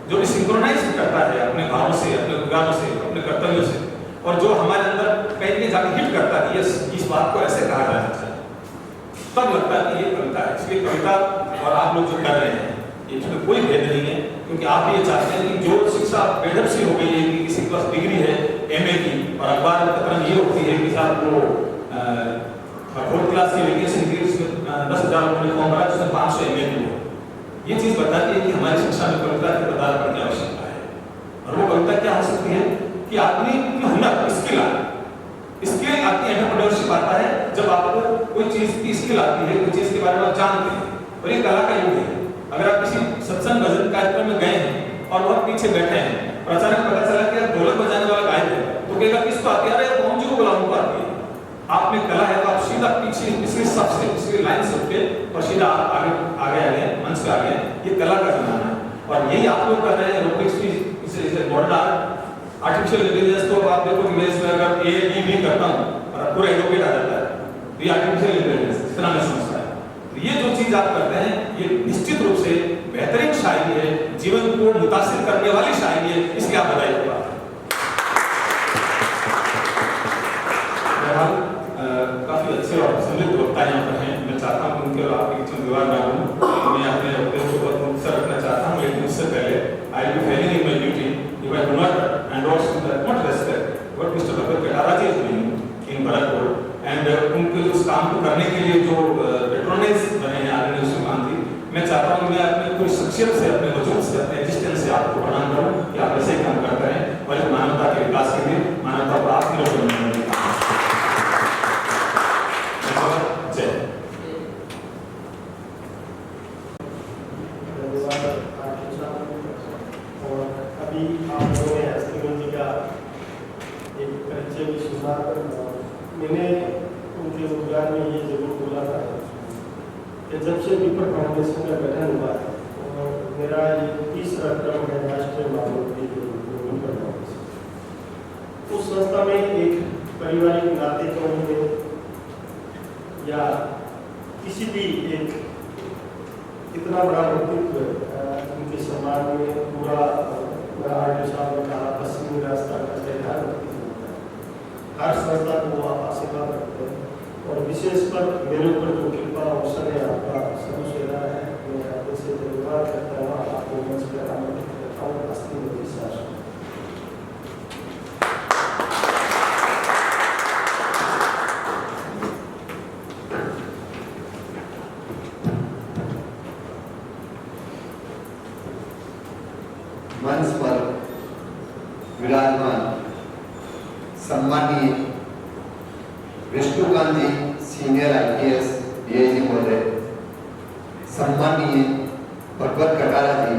जो भी सिंक्रोनाइज करता है अपने भावों से, अपने उद्गारों से, अपने कर्तव्यों से, और जो हमारे अंदर कहीं कहीं जाकर हिट करता है कि इस बात को ऐसे कहा जा सकता है, तब लगता है कि ये कविता है। इसलिए कविता और आप लोग जो कर रहे हैं इसमें कोई भेद नहीं है, क्योंकि आप ये चाहते हैं कि जो शिक्षा बेडअप सी हो गई है कि किसी के पास डिग्री है एमए की और अखबार में कतरन ये होती है कि साहब वो फोर्थ क्लास की वैकेशन की उसमें 10,000 लोगों ने फॉर्म भरा जिसमें 500 एमए की हो। ये चीज बताती है कि हमारी शिक्षा में कविता की प्रदान करने की आवश्यकता है। और वो कविता क्या हो सकती है कि आदमी की हुनर, स्किल आती है, एंटरप्रेन्योरशिप आता है जब आपको कोई चीज की स्किल आती है, कोई चीज के बारे में आप जानते हैं। और ये कला का युग है। अगर आप किसी सत्संग भजन कार्यक्रम में गए हैं और बहुत पीछे बैठे हैं और अचानक पता चला कि यार ढोलक बजाने वाला गायक है, तो कहेगा किसको आती है? अरे कौन जी को बुलाऊं को आती है। आप में कला है तो आप सीधा पीछे पिछले सबसे पिछले लाइन से उठे और सीधा आगे मंच पे आ गए। ये कला का जमाना है और यही आप लोग कर रहे हैं। रोबोटिक्स की इसे मॉडल आर्टिफिशियल इंटेलिजेंस, तो आप देखो कि मैं इसमें अगर ए भी करता हूँ और पूरा एडोकेट आ जाता है, तो ये आर्टिफिशियल इंटेलिजेंस इतना मैं समझता है। तो ये जो चीज आप करते हैं ये निश्चित रूप से बेहतरीन शायरी है, जीवन को मुतासिर करने वाली शायरी है, इसलिए आप बधाई होगा। काफी अच्छे और समृद्ध वक्ता यहाँ पर हैं। मैं चाहता हूँ उनके और आपके बीच में विवाद ना हो। मैं अपने वक्तव्य को बहुत मुख्तर रखना चाहता हूँ, लेकिन उससे पहले I will be failing in my duty if I do not endorse not respect what mister Bhagat Katara ji is doing in Bharatpur and उनके उस काम को करने के लिए जो पेट्रोनेज बने हैं आदरणीय सुकांत जी, मैं चाहता हूँ मैं अपने पूरी शख्सियत से, अपने वजूद से, अपने एग्जिस्टेंस से आपको प्रणाम करूँ कि आप ऐसे ही काम करते रहें और एक मानवता के विकास के लिए, मानवता को आप लोग अभी आप लोगों ने हस्तगुण जी का एक परिचय भी सुना। मैंने उनके रोजगार में ये जरूर बोला था कि जब से पीपल फाउंडेशन का गठन हुआ है और मेरा ये तीसरा क्रम है राष्ट्रीय मानव के पीपल फाउंडेशन, उस संस्था में एक पारिवारिक नाते कहूँगे या किसी भी एक इतना बड़ा व्यक्तित्व उनके समाज में पूरा आर्य साहब ने कहा पश्चिमी राजस्थान का शहर हर संस्था को वो आप आशीर्वाद रखते हैं और विशेष पर मेरे ऊपर जो कृपा अवसर है आपका सर्वसेवा है, मैं आपसे से धन्यवाद करता हूँ, आपको मंच पर आमंत्रित करता हूँ। अस्थि मोदी शासन मंच पर विराजमान सम्मानीय विष्णुकांत जी सीनियर IPS DIG महोदय, सम्मानीय भगवत कटारा जी,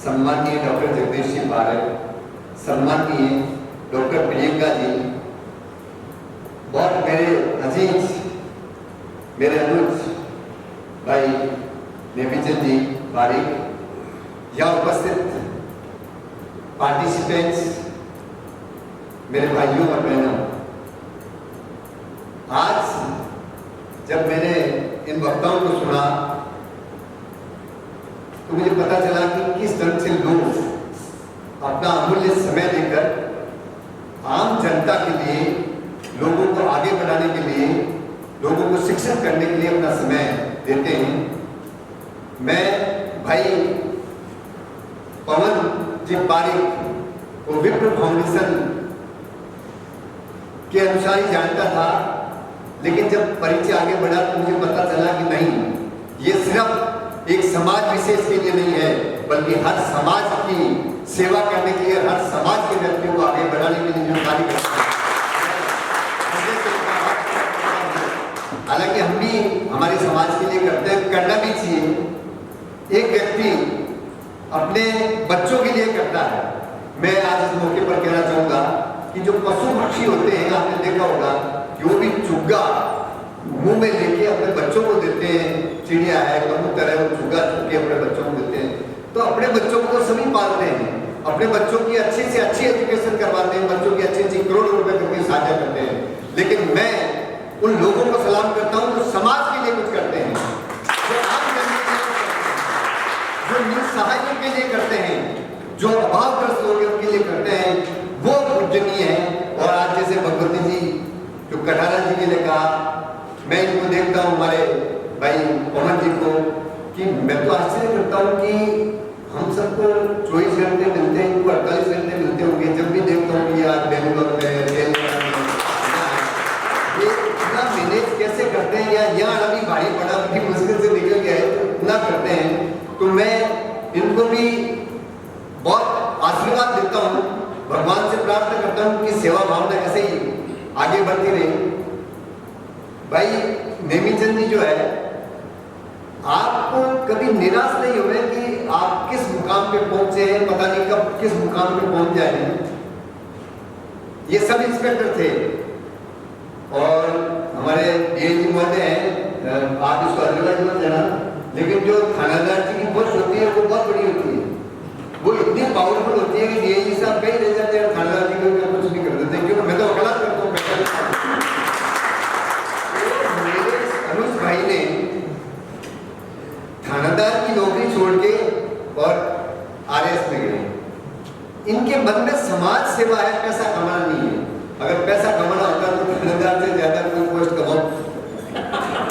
सम्मानीय डॉक्टर जगदीश जी पारक, सम्मानीय डॉक्टर प्रियंका जी, बहुत मेरे अजीज मेरे अनुज भाई नेमीचंद जी पारिक, यहाँ उपस्थित पार्टिसिपेंट्स, मेरे भाइयों और बहनों, आज जब मैंने इन वक्ताओं को सुना तो मुझे पता चला कि किस ढंग से लोग अपना अमूल्य समय देकर आम जनता के लिए, लोगों को आगे बढ़ाने के लिए, लोगों को शिक्षित करने के लिए अपना समय देते हैं। मैं भाई पवन जी पारिक को विप्र फाउंडेशन के अनुसार ही जानता था, लेकिन जब परिचय आगे बढ़ा तो मुझे पता चला कि नहीं, ये सिर्फ एक समाज विशेष के लिए नहीं है, बल्कि हर समाज की सेवा करने के लिए, हर समाज के व्यक्तियों को आगे बढ़ाने के लिए जो कार्य करता है। हालांकि हम भी हमारे समाज के लिए करते हैं, करना भी चाहिए। एक व्यक्ति अपने बच्चों के लिए करता है। मैं आज इस मौके पर कहना चाहूंगा कि जो पशु पक्षी होते हैं, आपने देखा होगा कि वो भी चुग्गा मुंह में लेके अपने बच्चों को देते हैं। चिड़िया है, कबूतर है, वो चुग्गा चुग के अपने बच्चों को देते हैं। तो अपने बच्चों को तो सभी पालते हैं, अपने बच्चों की अच्छी से अच्छी एजुकेशन करवाते हैं, बच्चों की अच्छी अच्छी करोड़ों रुपए करके साझा करते हैं। लेकिन मैं उन लोगों को सलाम करता हूँ जो समाज के लिए कुछ करते हैं, जो आम जनता के लिए, जो निसहायों के लिए करते हैं, जो अभावग्रस्त लोग हैं उनके लिए करते हैं, वो पूजनीय है। और आज जैसे भगवती जी जो कटारा जी के लिए कहा, मैं इनको देखता हूँ हमारे भाई पवन जी को, कि मैं तो आश्चर्य करता हूँ कि हम सबको 24 घंटे मिलते हैं, इनको 48 घंटे मिलते होंगे। जब भी देखता हूँ कि आज बेंगलोर में ये इतना मैनेज कैसे करते हैं, या यहाँ अभी भारी पड़ा कि मुश्किल से निकल गया है तो इतना करते हैं। तो मैं इनको भी बहुत आशीर्वाद देता हूँ, भगवान से प्रार्थना करता हूँ कि सेवा भावना ऐसे ही आगे बढ़ती रहे। भाई नेमीचंद जी जो है, आपको कभी निराश नहीं होवे कि आप किस मुकाम पे पहुंचे हैं, पता नहीं कब किस मुकाम पे पहुंच जाएंगे। ये सब इंस्पेक्टर थे और हमारे DIG महोदय हैं, आप इसको अदरवाइज मत लेना, लेकिन जो थानादार जी की पोस्ट होती है वो बहुत बड़ी होती है, वो इतनी पावरफुल होती है कि DIG साहब कहीं रह जाते हैं, थानादार जी को कुछ नहीं कर देते, क्योंकि मैं तो वकालत करता हूँ। मेरे अनुज भाई ने थानादार की नौकरी छोड़ के और RS में गए। इनके मन में समाज सेवा है, पैसा कमाना नहीं है। अगर पैसा कमाना होता तो थानेदार से ज्यादा कोई पोस्ट कमाओ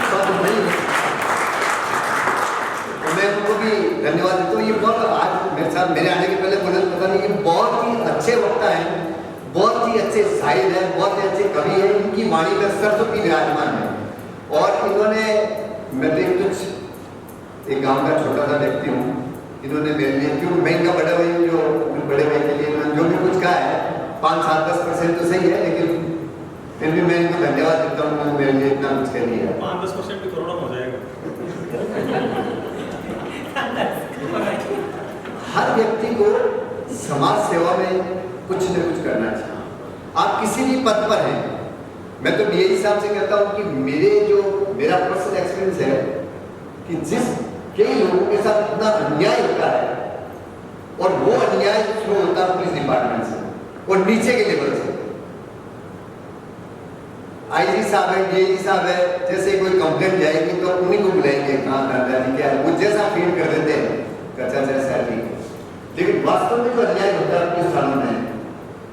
तो नहीं। मैं उनको भी धन्यवाद देता हूँ। ये बहुत आज मेरे साथ मेरे आने के पहले मुझे पता नहीं, ये बहुत ही अच्छे वक्ता हैं, बहुत ही अच्छे शायर हैं, बहुत ही अच्छे कवि हैं। इनकी वाणी में सरस्वती विराजमान है। और इन्होंने, मैं तो एक गांव का छोटा सा व्यक्ति हूँ, इन्होंने मेरे लिए, क्योंकि मैं इनका बड़ा भाई, जो बड़े भाई के लिए इन्होंने जो भी कुछ कहा है 5-7-10% तो सही है, लेकिन फिर भी मैं इनको धन्यवाद देता हूँ, मेरे लिए इतना कुछ कह दिया। 5-10% भी करोड़ों हो जाएगा। हर व्यक्ति को समाज सेवा में कुछ न कुछ करना चाहिए। आप किसी भी पद पर हैं, मैं तो DIG साहब से कहता हूँ कि मेरा पर्सनल एक्सपीरियंस है कि जिस कई लोगों के साथ इतना अन्याय होता है और वो अन्याय शुरू होता है पुलिस डिपार्टमेंट से और नीचे के लेवल से। आईजी साहब है, डीआईजी साहब है, जैसे कोई कंप्लेंट जाएगी तो उन्हीं को बुलाएंगे, कहाँ दादाजी क्या है, वो जैसा फील कर देते हैं कच्चा जैसा ठीक है। लेकिन वास्तव में जो अन्याय होता है पुलिस थानों में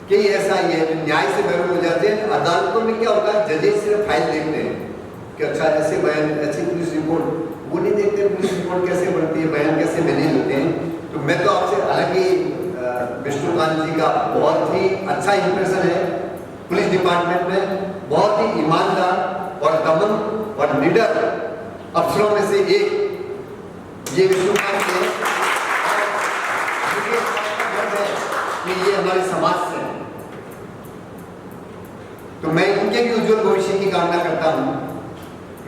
कि ऐसा ही है, न्याय से महरूम हो जाते हैं। अदालतों में क्या होता है, जजेस सिर्फ फाइल देखते हैं कि अच्छा ऐसे बयान, ऐसी पुलिस रिपोर्ट, वो नहीं देखते पुलिस रिपोर्ट कैसे बनती है, बयान कैसे मैनेज होते हैं। तो मैं तो आपसे, हालांकि विष्णुकांत जी का बहुत ही अच्छा इंप्रेशन है पुलिस डिपार्टमेंट में, बहुत ही ईमानदार और दमन और निडर अफसरों में से एक ये विष्णुकांत जी है। कि ये हमारे समाज से है, तो मैं इनके भी उज्जवल भविष्य की कामना करता हूं।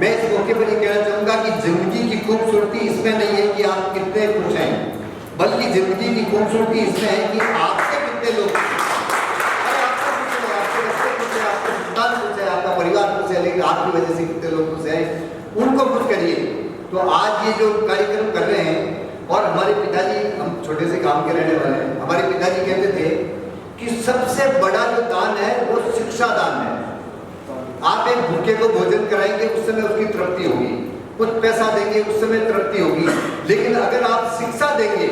मैं इस मौके पर ये कहना चाहूंगा कि जिंदगी की खूबसूरती इसमें नहीं है कि आप कितने खुश हैं, बल्कि जिंदगी की खूबसूरती इसमें है कि आपसे कितने लोग, आपका परिवार खुश है, लेकिन आपकी वजह से कितने लोग खुश हैं, उनको खुश करिए। तो आज ये जो कार्यक्रम कर रहे हैं, और हमारे पिताजी, हम छोटे से गांव के रहने वाले हैं, हमारे पिताजी कहते थे कि सबसे बड़ा जो दान है वो शिक्षा दान है। आप एक भूखे को भोजन कराएंगे उस समय उसकी तृप्ति होगी, कुछ पैसा देंगे उस समय तृप्ति होगी, लेकिन अगर आप शिक्षा देंगे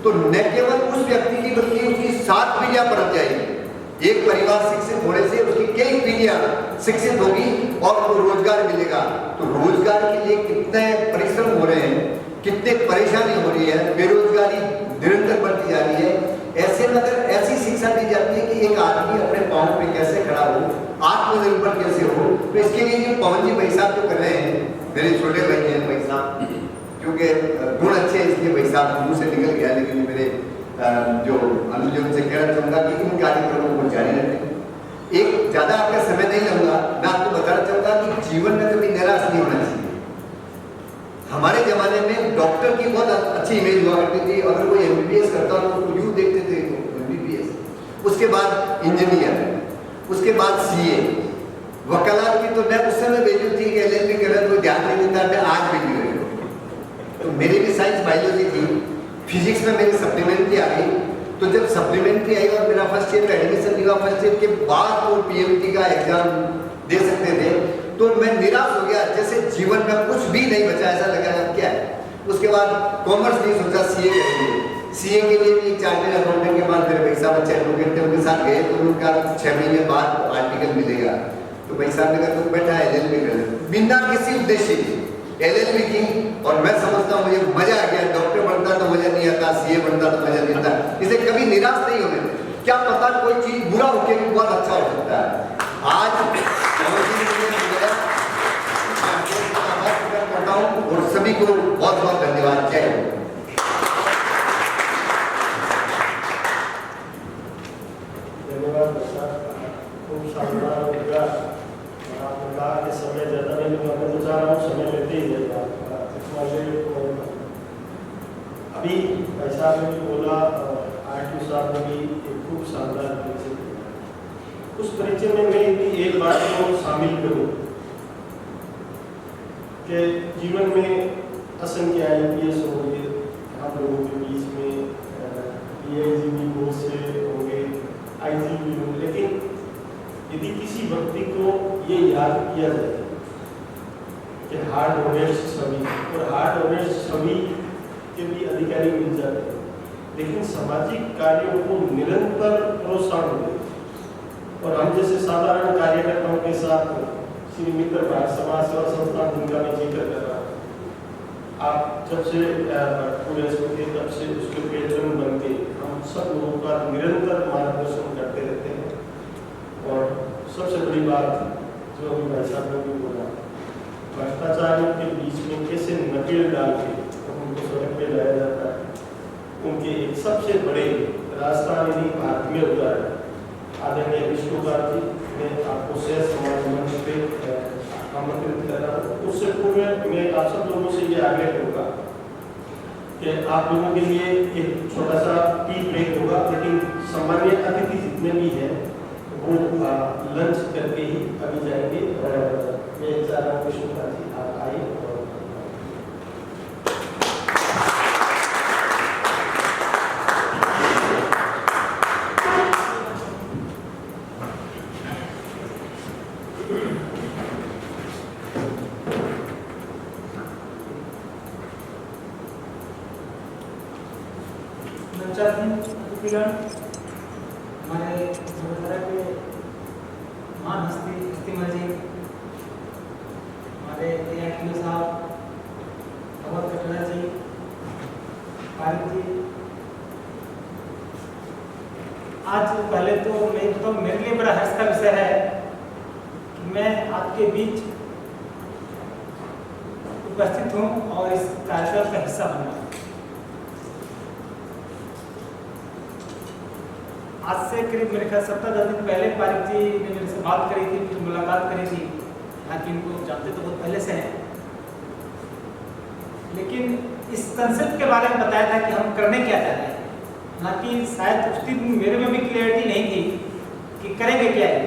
तो न केवल उस व्यक्ति की बल्कि उसकी 7 पीढ़ियां पनप जाएगी। एक परिवार शिक्षित होने से उसकी कई पीढ़ियां शिक्षित होगी और उसको रोजगार मिलेगा। तो रोजगार के लिए कितने परिश्रम हो रहे हैं, कितने परेशानी हो रही है, बेरोजगारी निरंतर बढ़ती जा रही है। ऐसे में अगर ऐसी शिक्षा दी जाती है कि एक आदमी अपने पांव पे कैसे खड़ा हो, आत्मनिर्भर कैसे हो, तो इसके लिए जो पवन जी भाई साहब जो कर रहे हैं, मेरे छोटे भाई हैं भाई साहब, क्योंकि गुण अच्छे हैं इसलिए भाई साहब मुंह से निकल गया, लेकिन मेरे जो अनुज उनसे कहना चाहूंगा कि इन कार्यक्रमों को जारी रखें। एक ज्यादा आपका समय नहीं लूंगा, मैं आपको बताना चाहूंगा कि जीवन में कभी निराश नहीं होना चाहिए। हमारे जमाने में डॉक्टर की बहुत अच्छी इमेज हुआ करती थी, अगर कोई एमबीबीएस करता तो उसको यूं देखते थे एमबीबीएस, उसके बाद इंजीनियर, उसके बाद सीए, वकालत की तो मैं उस समय वैल्यू थी कि एलएलबी कर कोई ध्यान नहीं देता, मैं आज वैल्यू है। तो मेरी भी साइंस बायोलॉजी थी, फिजिक्स में मेरी सप्लीमेंट्री आ गई। तो जब सप्लीमेंट्री आई और मेरा फर्स्ट ईयर का एडमिशन हुआ, फर्स्ट ईयर के बाद वो पीएमटी का एग्जाम दे सकते थे, तो मैं निराश हो गया, जैसे जीवन में कुछ भी नहीं बचा, ऐसा लगा अब क्या है। उसके बाद कॉमर्स नहीं सोचा, सीए करेंगे। सीए के लिए भी चार्टर्ड अकाउंटेंट के बाद मेरे भाई साहब अच्छे एडवोकेट थे, उनके साथ गए तो उनका 6 महीने बाद आर्टिकल मिलेगा। तो भाई साहब ने कहा तुम बैठा एलएलबी कर, बिना किसी उद्देश्य की एलएलबी की, और मैं समझता हूँ मुझे मजा आ गया। डॉक्टर बनता तो मजा नहीं आता, सीए बनता तो मजा नहीं आता। इसे कभी निराश नहीं होने, क्या पता कोई चीज बुरा होके भी बहुत अच्छा हो सकता है। आज करता हूँ और सभी को बहुत बहुत धन्यवाद। जय हिंद। धन्यवाद खूब शानदार हो गया। आपने कहा कि समय ज़्यादा नहीं लूँगा, मैं तो चाह रहा हूँ समय लेते ही जाएगा। अभी भाई साहब ने भी बोला, आरटीओ साहब ने भी एक खूब शानदार परिचय दिया। उस परिचय में मैं भी एक बात को शामिल करूँ कि जीवन में असंख्य IPS होंगे हम लोगों के बीच में, DIG भी बहुत से होंगे, IG भी होंगे, लेकिन यदि किसी व्यक्ति को ये याद किया जाए कि हार्ड ऑनेस्ट छवि, और हार्ड ऑनेस्ट छवि के भी अधिकारी मिल जाते हैं, लेकिन सामाजिक कार्यों को निरंतर प्रोत्साहन देते। और हम जैसे साधारण कार्यकर्ताओं के साथ श्री मित्र भारत समाज सेवा संस्थान जिनका मैं जिक्र कर रहा हूँ, आप जब से पूरे होते तब से उसके पेट्रन बन के हम सब लोगों का निरंतर मार्गदर्शन करते रहते हैं। और सबसे बड़ी बात जो अभी भाई साहब ने भी बोला, भ्रष्टाचारियों के बीच में कैसे नकेल डाल के उनको सड़क पे लाया जाता है, उनके एक सबसे बड़े राजस्थानी भारतीय उदाहरण आदरणीय विष्णुकांत जी, मैं आपको शेयर समाज मंच पे आमंत्रित कर रहा हूँ। उससे पूर्व मैं आप सब लोगों से ये आग्रह करूँगा कि आप लोगों के लिए एक छोटा सा टी ब्रेक होगा, लेकिन सामान्य अतिथि जितने भी हैं वो लंच करके ही अभी जाएंगे। और मैं चाह रहा हूँ विष्णुकांत जी आप आइए। बच्चा सिंह अतिथिगण, हमारे गुरुद्वारा के महान हस्तीमल जी, हमारे AITO साहब अवध कटरा जी, पारिक जी। आज पहले तो मैं बताऊँ, मेरे लिए बड़ा हर्ष का विषय है कि मैं आपके बीच उपस्थित हूँ और इस कार्यक्रम का हिस्सा बन रहा हूँ। आज से करीब मेरे ख्याल 7-10 दिन पहले पारिक जी ने मेरे से बात करी थी, फिर मुलाकात करी थी। हालांकि इनको जानते तो बहुत पहले से हैं, लेकिन इस कंसेप्ट के बारे में बताया था कि हम करने क्या चाहते हैं। हालांकि शायद उस दिन मेरे में भी क्लियरिटी नहीं थी कि करेंगे क्या है।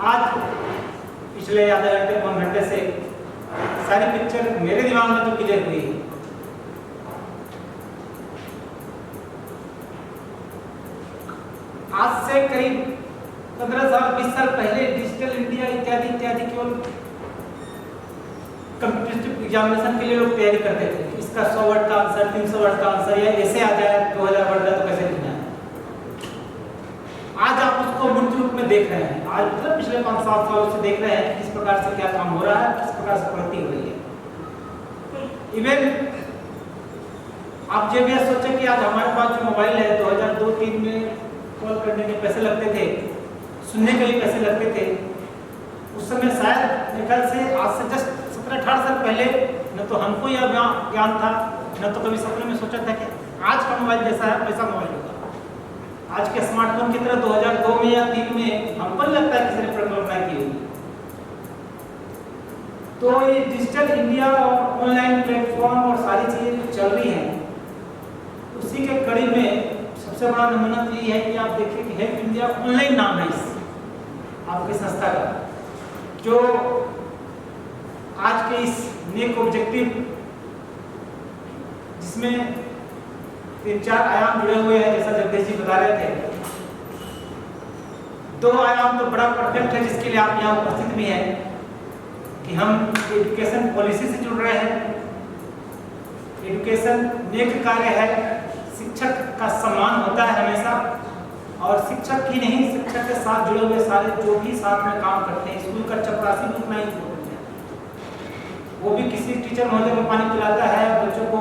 आज पिछले आधे घंटे 1 घंटे से सारी पिक्चर मेरे दिमाग में तो क्लियर हुई है। आज से करीब 15 साल 20 साल पहले डिजिटल इंडिया इत्यादि इत्यादि केवल कॉम्पिटिटिव एग्जामिनेशन के लिए लोग तैयारी करते थे। इसका 100 वर्ड का आंसर, 300 वर्ड का आंसर, या ऐसे आ जाए 2000 वर्ड का तो कैसे लिखना है। आज आप उसको मूर्त रूप में देख रहे हैं। आज मतलब पिछले 5-7 सालों से देख रहे हैं किस प्रकार से क्या काम हो रहा है, किस प्रकार से प्रगति हो रही है। इवन आप जब यह सोचे कि आज हमारे पास जो मोबाइल है, 2002-3 में कॉल करने के पैसे लगते थे, सुनने के लिए पैसे लगते थे। उस समय शायद मेरे ख्याल से आज से जस्ट 17-18 साल पहले न तो हमको यह ज्ञान था, न तो कभी सपने में सोचा था कि आज का मोबाइल जैसा है वैसा मोबाइल होगा। आज के स्मार्टफोन की तरह 2002 में या 3 में हमको नहीं लगता है किसी ने परिकल्पना की होगी। तो ये डिजिटल इंडिया और ऑनलाइन प्लेटफॉर्म और सारी चीजें जो चल रही हैं, उसी के कड़ी में सबसे बड़ा नमूना तो ये है कि आप देखिए कि हेल्प इंडिया ऑनलाइन नाम है इस आपकी संस्था का, जो आज के इस नेक ऑब्जेक्टिव जिसमें 3-4 आयाम जुड़े हुए हैं, जैसा जगदीश जी बता रहे थे। 2 आयाम तो बड़ा परफेक्ट है, जिसके लिए आप यहाँ उपस्थित भी हैं कि हम एजुकेशन पॉलिसी से जुड़ रहे हैं। एजुकेशन नेक कार्य है, शिक्षक का सम्मान होता है हमेशा, और शिक्षक ही नहीं, शिक्षक के साथ जुड़े हुए सारे जो भी साथ में काम करते हैं। स्कूल का चपरासी भी उतना ही इम्पोर्टेंट है। वो भी किसी टीचर महोदय को पानी पिलाता है, बच्चों को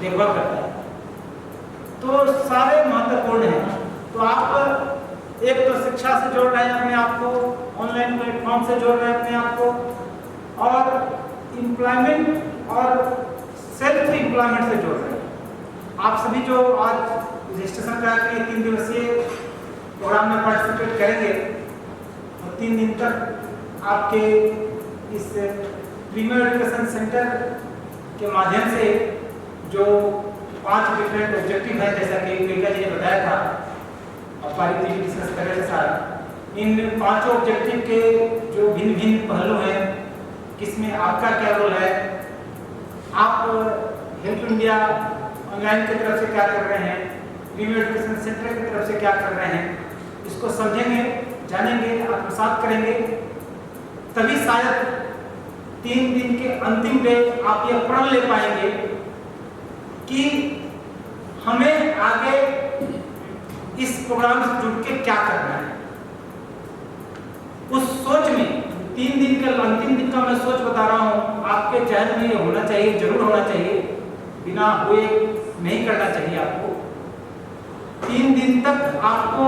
देखभाल करता है, तो सारे महत्वपूर्ण हैं। तो आप एक तो शिक्षा से जोड़ रहे हैं अपने आप को, ऑनलाइन प्लेटफॉर्म से जोड़ रहे हैं अपने आप को, और एम्प्लॉयमेंट और सेल्फ एम्प्लॉयमेंट से जोड़ रहे हैं। आप सभी जो आज रजिस्ट्रेशन करा के 3 दिवसीय प्रोग्राम में पार्टिसिपेट करेंगे, और 3 दिन तक आपके इस प्रीमियर एजुकेशन सेंटर के माध्यम से जो 5 डिफरेंट ऑब्जेक्टिव है, जैसा कि प्रियंका जी ने बताया था और पारिक जी डिस्कस कर रहे थे सारा, इन 5 ऑब्जेक्टिव के जो भिन्न भिन्न पहलू हैं, किसमें आपका क्या रोल है, आप हेल्प इंडिया ऑनलाइन की तरफ से क्या कर रहे हैं, प्रीमियर एजुकेशन सेंटर की तरफ से क्या कर रहे हैं, इसको समझेंगे, जानेंगे, आत्मसात करेंगे, तभी शायद 3 दिन के अंतिम डे आप ये प्रण ले पाएंगे कि हमें आगे इस प्रोग्राम से जुड़ के क्या करना है। उस सोच में 3 दिन का अंतिम दिन का मैं सोच बता रहा हूँ, आपके जहन में ये होना चाहिए, जरूर होना चाहिए, बिना हुए नहीं करना चाहिए आपको। 3 दिन तक आपको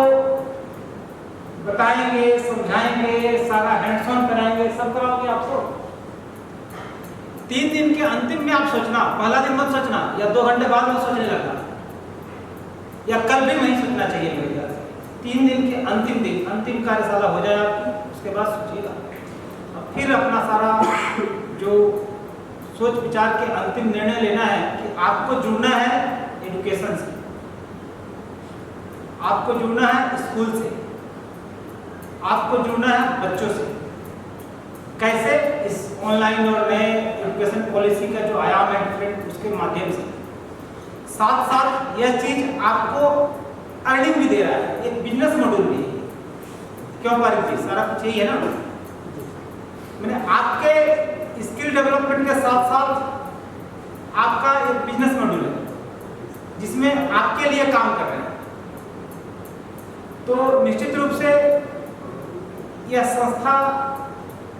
बताएंगे, समझाएंगे, सारा हैंड्स ऑन कराएंगे, सब कराओगे आपको। 3 दिन के अंतिम में आप सोचना, पहला दिन मत सोचना, या 2 घंटे बाद मत सोचने लगना, या कल भी नहीं सोचना चाहिए मेरे ख्याल से। 3 दिन के अंतिम दिन, अंतिम कार्यशाला हो जाए आपकी, उसके बाद सोचिएगा, और फिर अपना सारा जो सोच विचार के अंतिम निर्णय लेना है कि आपको जुड़ना है एजुकेशन से, आपको जुड़ना है स्कूल से, आपको जुड़ना है बच्चों से। कैसे? इस ऑनलाइन और नए एजुकेशन पॉलिसी का जो आयाम है डिफरेंट, उसके माध्यम से। साथ साथ यह चीज आपको अर्निंग भी दे रहा है, एक बिजनेस मॉड्यूल भी है। क्यों पारिक जी, सारा कुछ यही है ना। मैंने आपके स्किल डेवलपमेंट के साथ साथ आपका एक बिजनेस मॉड्यूल है। जिसमें आपके लिए काम कर रहे हैं। तो निश्चित रूप से यह संस्था,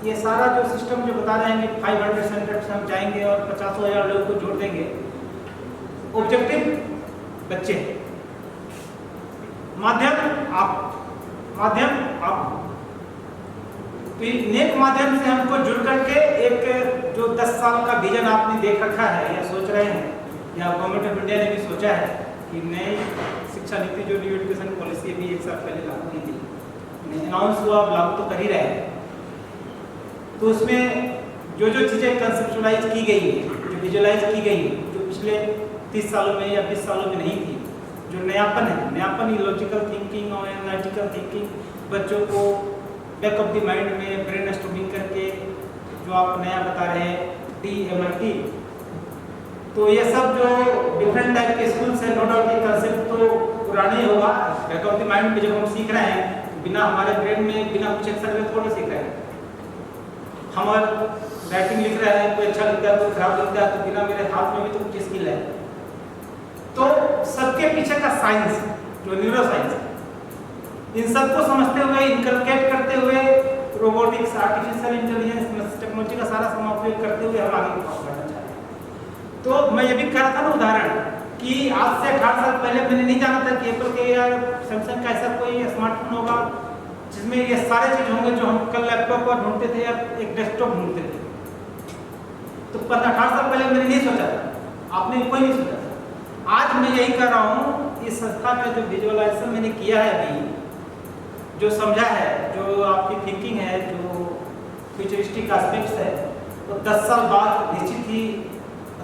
ये सारा जो सिस्टम जो बता रहे हैं कि 500 सेंटर से हम जाएंगे और 50,000 लोगों को जोड़ देंगे, ऑब्जेक्टिव बच्चे, माध्यम आप तो नेक माध्यम से हमको जुड़ करके एक जो 10 साल का विजन आपने देख रखा है या सोच रहे हैं, या गवर्नमेंट ऑफ इंडिया ने भी सोचा है कि नई शिक्षा नीति जो न्यू एजुकेशन पॉलिसी भी 1 साल पहले लागू हुई थी, अनाउंस हुआ, लागू तो कर ही रहे हैं। तो उसमें जो चीज़ें कंसेप्चुलाइज की गई है, जो विजुअलाइज की गई है, जो पिछले 30 सालों में या 20 सालों में नहीं थी, जो नयापन है, नयापन ही लॉजिकल थिंकिंग और एनालिटिकल थिंकिंग, बच्चों को बैक ऑफ द माइंड में ब्रेन स्टॉर्मिंग करके जो आप नया बता रहे हैं DMIT, तो ये सब जो डिफरेंट टाइप के स्कूल्स हैं, नो डाउट ये कंसेप्ट तो पुराना ही होगा। बैक ऑफ द माइंड में जब हम सीख रहे हैं, बिना हमारे ब्रेन में बिना कुछ एक्शन में थोड़ा सीख रहे हैं। हम राइटिंग लिख रहे हैं, कोई अच्छा लिखता है, कोई खराब लिखता है, तो बिना मेरे हाथ में भी तो कुछ स्किल है। तो सबके पीछे का साइंस, जो न्यूरो साइंस है, इन सबको समझते हुए, इनकलकेट करते हुए, रोबोटिक्स, आर्टिफिशियल इंटेलिजेंस, टेक्नोलॉजी का सारा उपयोग करते हुए हम आगे बढ़ना चाहते हैं। तो मैं ये भी कह रहा था ना उदाहरण कि आज से 18 साल पहले मैंने नहीं जाना था कि एप्पल के या सैमसंग का ऐसा कोई स्मार्टफोन होगा जिसमें ये सारे चीज होंगे जो हम कल लैपटॉप पर ढूंढते थे या एक डेस्कटॉप ढूंढते थे। तो 18 साल पहले मैंने नहीं सोचा था, आपने कोई नहीं सोचा था। आज मैं यही कर रहा हूँ, इस संस्था में जो विजुअलाइजेशन मैंने किया है अभी, जो समझा है, जो आपकी थिंकिंग है, जो फ्यूचरिस्टिक एस्पेक्ट्स है, तो 10 साल बाद निश्चित ही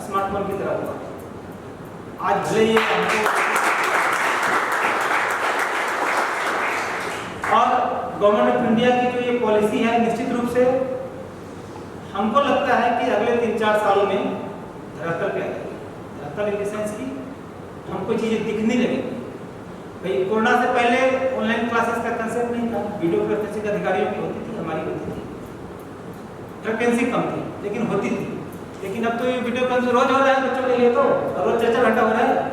स्मार्टफोन की तरह होगा। आज भले ये और गवर्नमेंट ऑफ इंडिया की जो ये पॉलिसी है, निश्चित रूप से हमको लगता है कि अगले 3-4 सालों में धरातल पे आएगी। धरातल इन द सेंस की हमको चीज़ें दिखने लगेंगी। भाई कोरोना से पहले ऑनलाइन क्लासेस का कंसेप्ट नहीं था, वीडियो कॉन्फ्रेंसिंग अधिकारियों की होती थी, हमारी होती थी, फ्रिक्वेंसी कम थी लेकिन होती थी। लेकिन अब तो ये वीडियो कॉल रोज हो रहा है बच्चों के लिए, तो रोज 4-4 घंटा हो रहा है।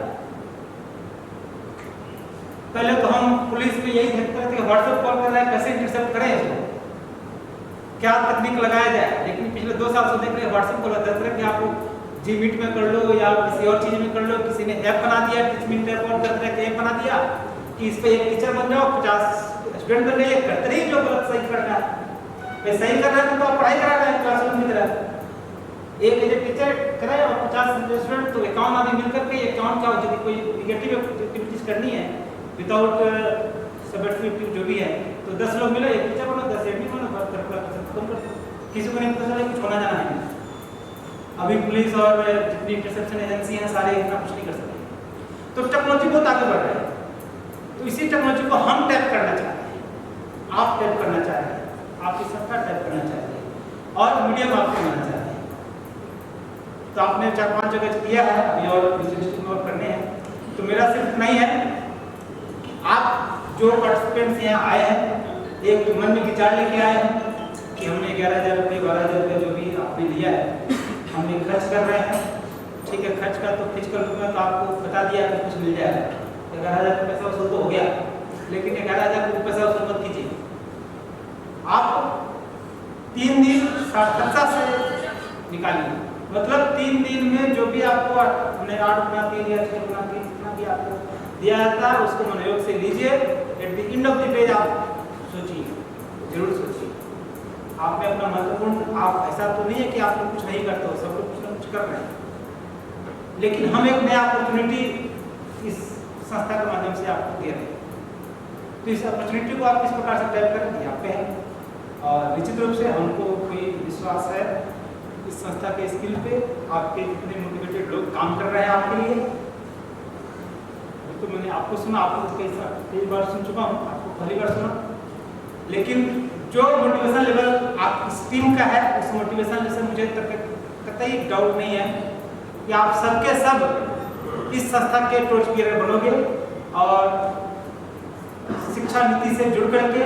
पहले तो हम पुलिस में यही देखते थे कि व्हाट्सएप कॉल कर रहा है, कैसे इंटरसेप्ट करें इसको, क्या तकनीक लगाया जाए। लेकिन पिछले 2 साल से देख रहे हैं व्हाट्सएप कॉल दस तरह कि आप Gmeet में कर लो या किसी और चीज में कर लो। किसी ने ऐप बना दिया, टीचमिंट ऐप और 10 तरह के ऐप बना दिया कि इस पे एक टीचर बन जाओ, 50 स्टूडेंट बन गए, करते रहिए जो गलत सही करना है। भाई सही कर रहा है तो आप पढ़ाई करा रहे हैं क्लासरूम की तरह, एक टीचर करे और 50 स्टूडेंट, तो 51 आदमी मिलकर के 51 क्या होती है, कोई निगेटिव एक्टिविटीज करनी है विदाउट सब्जेक्टिव जो भी है, तो 10 लोग मिले, एक टीचर बनो, 10 एडमिन बनो, बात कर खत्म कर। किसी को नहीं पता चला कुछ होना जाना है। अभी पुलिस और जितनी इंटरसेप्शन एजेंसी हैं सारे इतना कुछ नहीं कर सकते। तो टेक्नोलॉजी बहुत आगे बढ़ रहा है, तो इसी टेक्नोलॉजी को हम टैप करना चाहते हैं, आप टैप करना चाहते हैं, आपकी संस्था टैप करना चाहते हैं और मीडियम आप करना चाहते हैं। तो आपने 4-5 जगह किया है, अभी और डिस्ट्रिक्ट में करने हैं। तो मेरा सिर्फ इतना ही है, आप जो पार्टिसिपेंट्स यहाँ आए हैं, एक मन में विचार लेके आए हैं कि हमने 11,000 रुपये 12,000 रुपये जो भी आपने लिया है हमने खर्च कर रहे हैं, ठीक है। खर्च का तो फिजिकल रूप में तो आपको बता दिया कि कुछ मिल जाएगा, 11,000 का पैसा वसूल तो हो गया, लेकिन 11,000 को पैसा वसूल मत कीजिए। आप 3 दिन खर्चा से निकालिए, मतलब 3 दिन में जो भी आपको 8 गुना 3 या 6 गुना 3 जितना भी आपको दिया जाता है उसको मनोयोग से लीजिए। At the end of the day आप सोचिए, जरूर सोचिए। आपने अपना महत्वपूर्ण, आप ऐसा तो नहीं है कि आप लोग कुछ नहीं करते हो, सब लोग कुछ ना कुछ कर रहे हैं, लेकिन हम एक नया अपॉर्चुनिटी इस संस्था के माध्यम से आपको दे रहे हैं। तो इस अपॉर्चुनिटी को आप किस प्रकार से टैप करें यहाँ पे है, और निश्चित रूप से हमको कोई विश्वास है इस संस्था के स्किल पे, आपके जितने मोटिवेटेड लोग काम कर रहे हैं आपके लिए। तो मैंने आपको सुना, आपको कई बार सुन चुका हूँ, आपको पहली बार सुना, लेकिन जो मोटिवेशन लेवल आप इस टीम का है, उस मोटिवेशन लेवल से मुझे कतई डाउट नहीं है कि आप सबके सब इस संस्था के टॉर्च बियरर बनोगे और शिक्षा नीति से जुड़ करके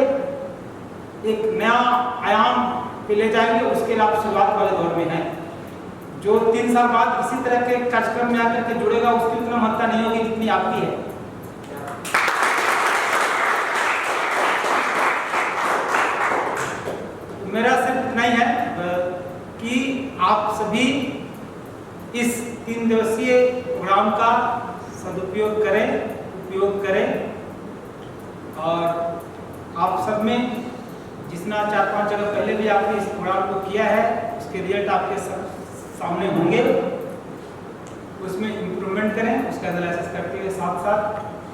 एक नया आयाम पे ले जाएंगे। उसके लिए आप शुरुआत वाले दौर में हैं। जो 3 साल बाद इसी तरह के कार्यक्रम में आकर के जुड़ेगा उसकी उतना महत्ता नहीं होगी जितनी आपकी है। मेरा सिर्फ इतना ही है कि आप सभी इस 3 दिवसीय प्रोग्राम का सदुपयोग करें, उपयोग करें और आप सब में जितना 4-5 जगह पहले भी आपने इस प्रोग्राम को किया है उसके रिजल्ट आपके सामने होंगे, उसमें इम्प्रूवमेंट करें, उसका एनालिसिस करते हुए साथ साथ।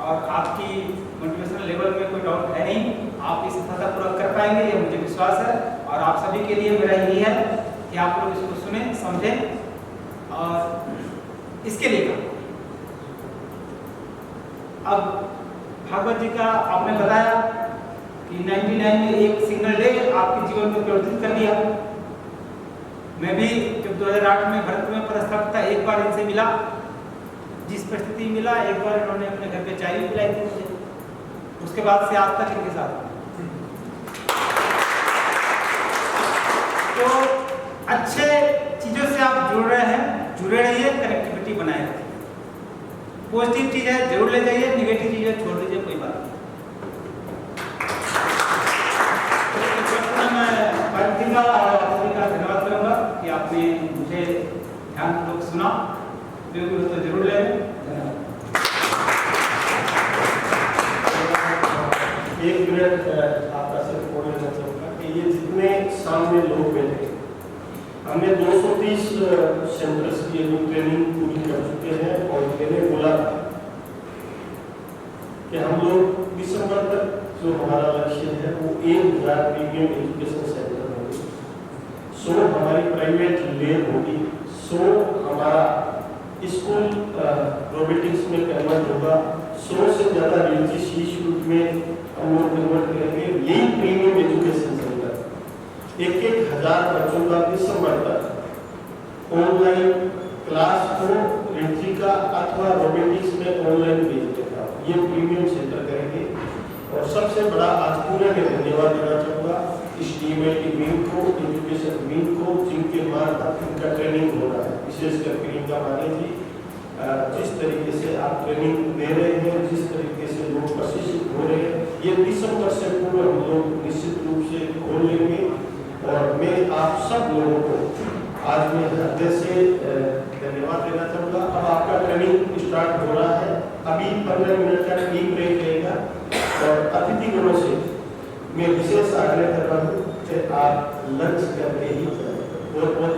और आपकी मोटिवेशनल लेवल में कोई डाउट है नहीं, आप इस सफलतापूर्वक कर पाएंगे, ये मुझे विश्वास है। और आप सभी के लिए मेरा यही है कि आप लोग इसको सुने, समझें और इसके लिए करें। अब भागवत जी का आपने बताया कि 99 में एक सिंगल डे आपके जीवन को परिवर्तित कर दिया। मैं भी जब 2008 में भरत में पदस्थापित था, एक बार इनसे मिला, जिस परिस्थिति में मिला, एक बार इन्होंने अपने घर पे चाय भी पिलाई थी मुझे, उसके बाद से आज तक इनके साथ। तो अच्छे चीजों से आप जुड़ रहे हैं, जुड़े रहिए, कनेक्टिविटी बनाए रखिए। पॉजिटिव चीज है जरूर ले जाइए, निगेटिव चीज है छोड़ दीजिए, कोई बात नहीं। मैं धन्यवाद करूंगा कि आपने मुझे ध्यानपूर्वक सुना, तो जरूर ले। एक मिनट आपका सिर्फ बोल लेना चाहूँगा कि ये जितने सामने लोग बैठे, हमने 230 सेंटर्स की अभी ट्रेनिंग पूरी कर चुके हैं और मैंने बोला था कि हम लोग दिसंबर तक जो हमारा लक्ष्य है वो 1000 प्रीमियम एजुकेशन सेंटर होंगे, 100 हमारी प्राइवेट लैब होगी, 100 हमारा स्कूल रोबोटिक्स में कन्वर्ट होगा, 100 से ज़्यादा रिलीजियस इंस्टीट्यूट में हम लोग कन्वर्ट करेंगे। यही प्रीमियम एजुकेशन सेंटर 1,000 बच्चों का दिसंबर तक ऑनलाइन क्लास को रिट्री का अथवा रोबोटिक्स में ऑनलाइन भेज देगा, ये प्रीमियम सेंटर करेंगे। और सबसे बड़ा आज पूरे में धन्यवाद देना चाहूँगा इस टीमेल की विंग को, एजुकेशन विंग को, जिनके मार्फत इनका ट्रेनिंग हो रहा है, विशेषकर प्रियंका माने जी, जिस तरीके से आप ट्रेनिंग दे रहे हैं, जिस तरीके से लोग प्रशिक्षित हो रहे हैं, ये दिसंबर से पूर्व हम लोग निश्चित रूप से खोल लेंगे। और मैं आप सब लोगों को आज मैं हृदय से धन्यवाद देना चाहूँगा। अब आपका ट्रेनिंग स्टार्ट हो रहा है, अभी 15 मिनट का टी ब्रेक रहेगा और अतिथिगणों से मैं विशेष आग्रह कर रहा हूँ कि आप लंच करके ही बहुत बहुत